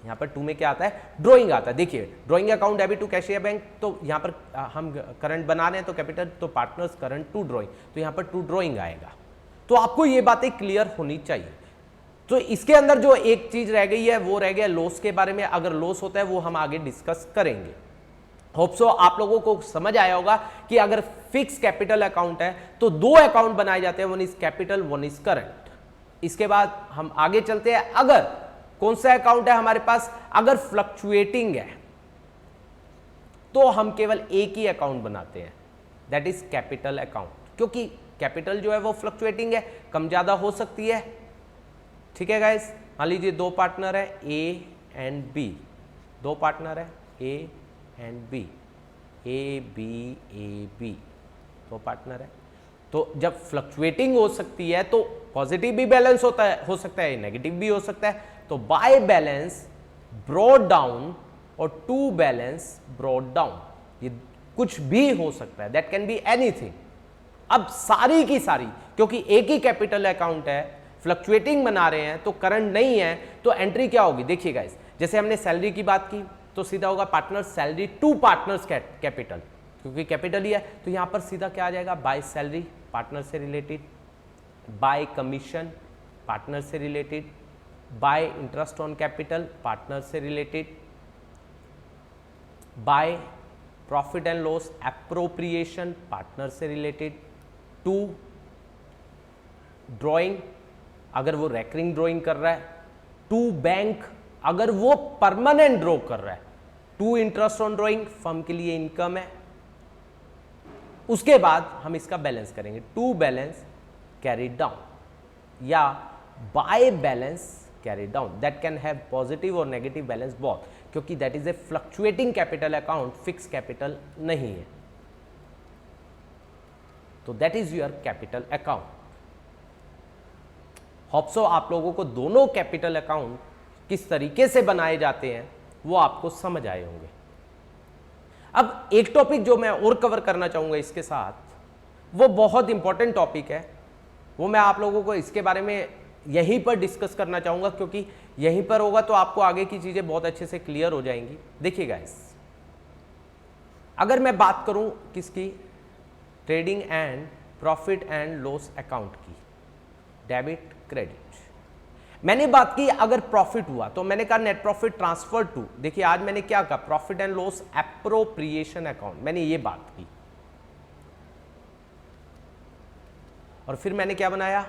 यहां पर टू में क्या आता है, ड्रॉइंग आता है। देखिए drawing account debit to cash या बैंक, तो यहां पर हम करंट बना रहे हैं तो कैपिटल, तो पार्टनर्स करंट टू ड्रॉइंग, तो यहां पर टू ड्रॉइंग आएगा। तो आपको ये बातें क्लियर होनी चाहिए। तो इसके अंदर जो एक चीज रह गई है वो रह गया लॉस के बारे में। अगर लॉस होता है वो हम आगे डिस्कस करेंगे। होप सो आप लोगों को समझ आया होगा कि अगर फिक्स कैपिटल अकाउंट है तो दो अकाउंट बनाए जाते हैं, one is capital, one is current. इसके बाद हम आगे चलते हैं। अगर कौन सा अकाउंट है हमारे पास, अगर फ्लक्चुएटिंग है तो हम केवल एक ही अकाउंट बनाते हैं, दैट इज कैपिटल अकाउंट, क्योंकि कैपिटल जो है वो फ्लक्चुएटिंग है, कम ज्यादा हो सकती है। ठीक है गाइस, मान लीजिए दो पार्टनर है ए एंड बी, दो पार्टनर है A and B, A B, दो पार्टनर है। तो जब फ्लक्चुएटिंग हो सकती है तो पॉजिटिव भी बैलेंस होता है, हो सकता है नेगेटिव भी हो सकता है। तो बाय बैलेंस ब्रॉट डाउन और टू बैलेंस ब्रॉट डाउन, ये कुछ भी हो सकता है, दैट कैन बी एनीथिंग। अब सारी की सारी, क्योंकि एक ही कैपिटल अकाउंट है, फ्लक्चुएटिंग बना रहे हैं तो करंट नहीं है, तो एंट्री क्या होगी देखिए गाइस, जैसे हमने सैलरी की बात की तो सीधा होगा partner salary to partners capital, क्योंकि कैपिटल ही है। तो यहां पर सीधा क्या आ जाएगा, बाय सैलरी पार्टनर से रिलेटेड, बाय कमीशन पार्टनर से related, by interest on capital partner से related, by profit and loss appropriation partner से रिलेटेड, टू ड्राइंग अगर वो रेकरिंग ड्राइंग कर रहा है, टू बैंक अगर वो परमानेंट ड्रॉ कर रहा है, to interest on drawing firm के लिए इनकम है। उसके बाद हम इसका बैलेंस करेंगे, टू बैलेंस कैरी डाउन या by balance carry down, that can have positive और नेगेटिव बैलेंस बोथ, क्योंकि that is A fluctuating capital account, fix capital नहीं है। तो that is your capital account. Hope so आप लोगों को दोनों कैपिटल अकाउंट किस तरीके से बनाए जाते हैं वो आपको समझ आए होंगे। अब एक टॉपिक जो मैं और कवर करना चाहूंगा इसके साथ, वो बहुत इंपॉर्टेंट टॉपिक है, वो मैं आप लोगों को इसके बारे में यहीं पर डिस्कस करना चाहूंगा, क्योंकि यहीं पर होगा तो आपको आगे की चीजें बहुत अच्छे से क्लियर हो जाएंगी। देखिए गाइस, अगर मैं बात करूं किसकी, trading and profit and loss account की, डेबिट क्रेडिट, मैंने बात की अगर प्रॉफिट हुआ तो मैंने कहा नेट प्रॉफिट ट्रांसफर टू, देखिए आज मैंने क्या कहा, profit and loss appropriation account, मैंने ये बात की। और फिर मैंने क्या बनाया,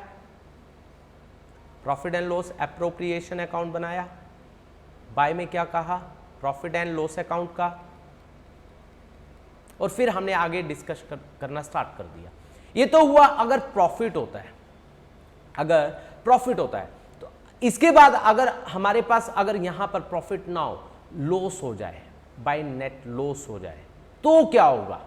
profit and loss appropriation account बनाया। बाय में क्या कहा, प्रॉफिट एंड लॉस अकाउंट का। और फिर हमने आगे डिस्कस करना स्टार्ट कर दिया। ये तो हुआ अगर प्रॉफिट होता है, अगर प्रॉफिट होता है। तो इसके बाद अगर हमारे पास अगर यहां पर प्रॉफिट ना हो, लॉस हो जाए, बाय नेट लॉस हो जाए, तो क्या होगा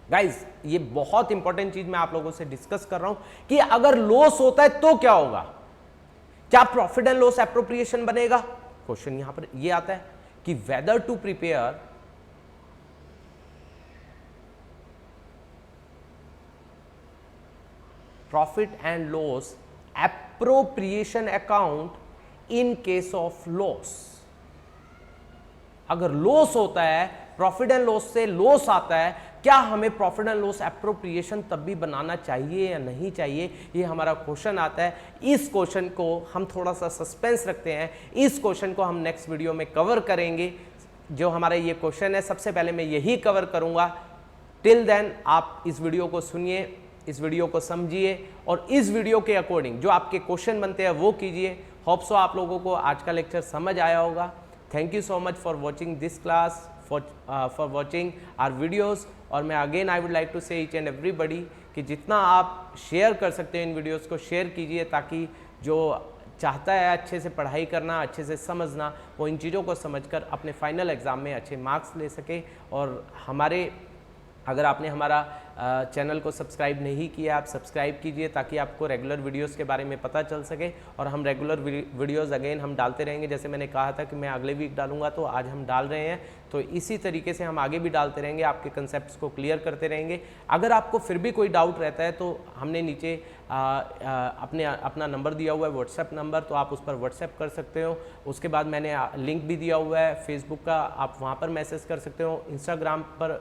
गाइज, ये बहुत इंपॉर्टेंट चीज मैं आप लोगों से डिस्कस कर रहा हूं कि अगर लॉस होता है तो क्या होगा, क्या प्रॉफिट एंड लॉस एप्रोप्रिएशन बनेगा। क्वेश्चन यहां पर ये आता है कि whether to prepare profit and loss appropriation account in case of loss. अगर लॉस होता है प्रॉफिट एंड लॉस से लॉस आता है, क्या हमें प्रॉफिट एंड लॉस एप्रोप्रिएशन तब भी बनाना चाहिए या नहीं चाहिए, ये हमारा क्वेश्चन आता है। इस क्वेश्चन को हम थोड़ा सा सस्पेंस रखते हैं, इस क्वेश्चन को हम नेक्स्ट वीडियो में कवर करेंगे। जो हमारा ये क्वेश्चन है सबसे पहले मैं यही कवर करूंगा। टिल देन आप इस वीडियो को सुनिए, इस वीडियो को समझिए और इस वीडियो के अकॉर्डिंग जो आपके क्वेश्चन बनते हैं वो कीजिए। होप सो आप लोगों को आज का लेक्चर समझ आया होगा। Thank you so much for watching this class, for watching our videos. और मैं again I would like to say each and everybody कि जितना आप शेयर कर सकते हैं इन वीडियोस को शेयर कीजिए, ताकि जो चाहता है अच्छे से पढ़ाई करना, अच्छे से समझना, वो इन चीज़ों को समझकर अपने फाइनल एग्ज़ाम में अच्छे मार्क्स ले सके। और अगर आपने हमारा चैनल को सब्सक्राइब नहीं किया, आप सब्सक्राइब कीजिए ताकि आपको रेगुलर वीडियोस के बारे में पता चल सके। और हम रेगुलर वीडियोस अगेन हम डालते रहेंगे। जैसे मैंने कहा था कि मैं अगले वीक डालूंगा, तो आज हम डाल रहे हैं, तो इसी तरीके से हम आगे भी डालते रहेंगे, आपके कंसेप्ट्स को क्लियर करते रहेंगे। अगर आपको फिर भी कोई डाउट रहता है तो हमने नीचे अपना नंबर दिया हुआ है, व्हाट्सएप नंबर, तो आप उस पर व्हाट्सएप कर सकते हो। उसके बाद मैंने लिंक भी दिया हुआ है फेसबुक का, आप वहाँ पर मैसेज कर सकते हो, इंस्टाग्राम पर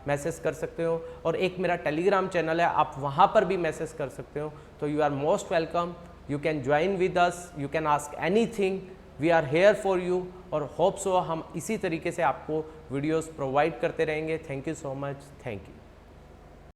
मैसेज कर सकते हो, और एक मेरा टेलीग्राम चैनल है, आप वहाँ पर भी मैसेज कर सकते हो। तो you are most welcome, you can join with us, you can ask anything, we are here for you. और होप सो हम इसी तरीके से आपको वीडियोस प्रोवाइड करते रहेंगे। Thank you so much, thank you.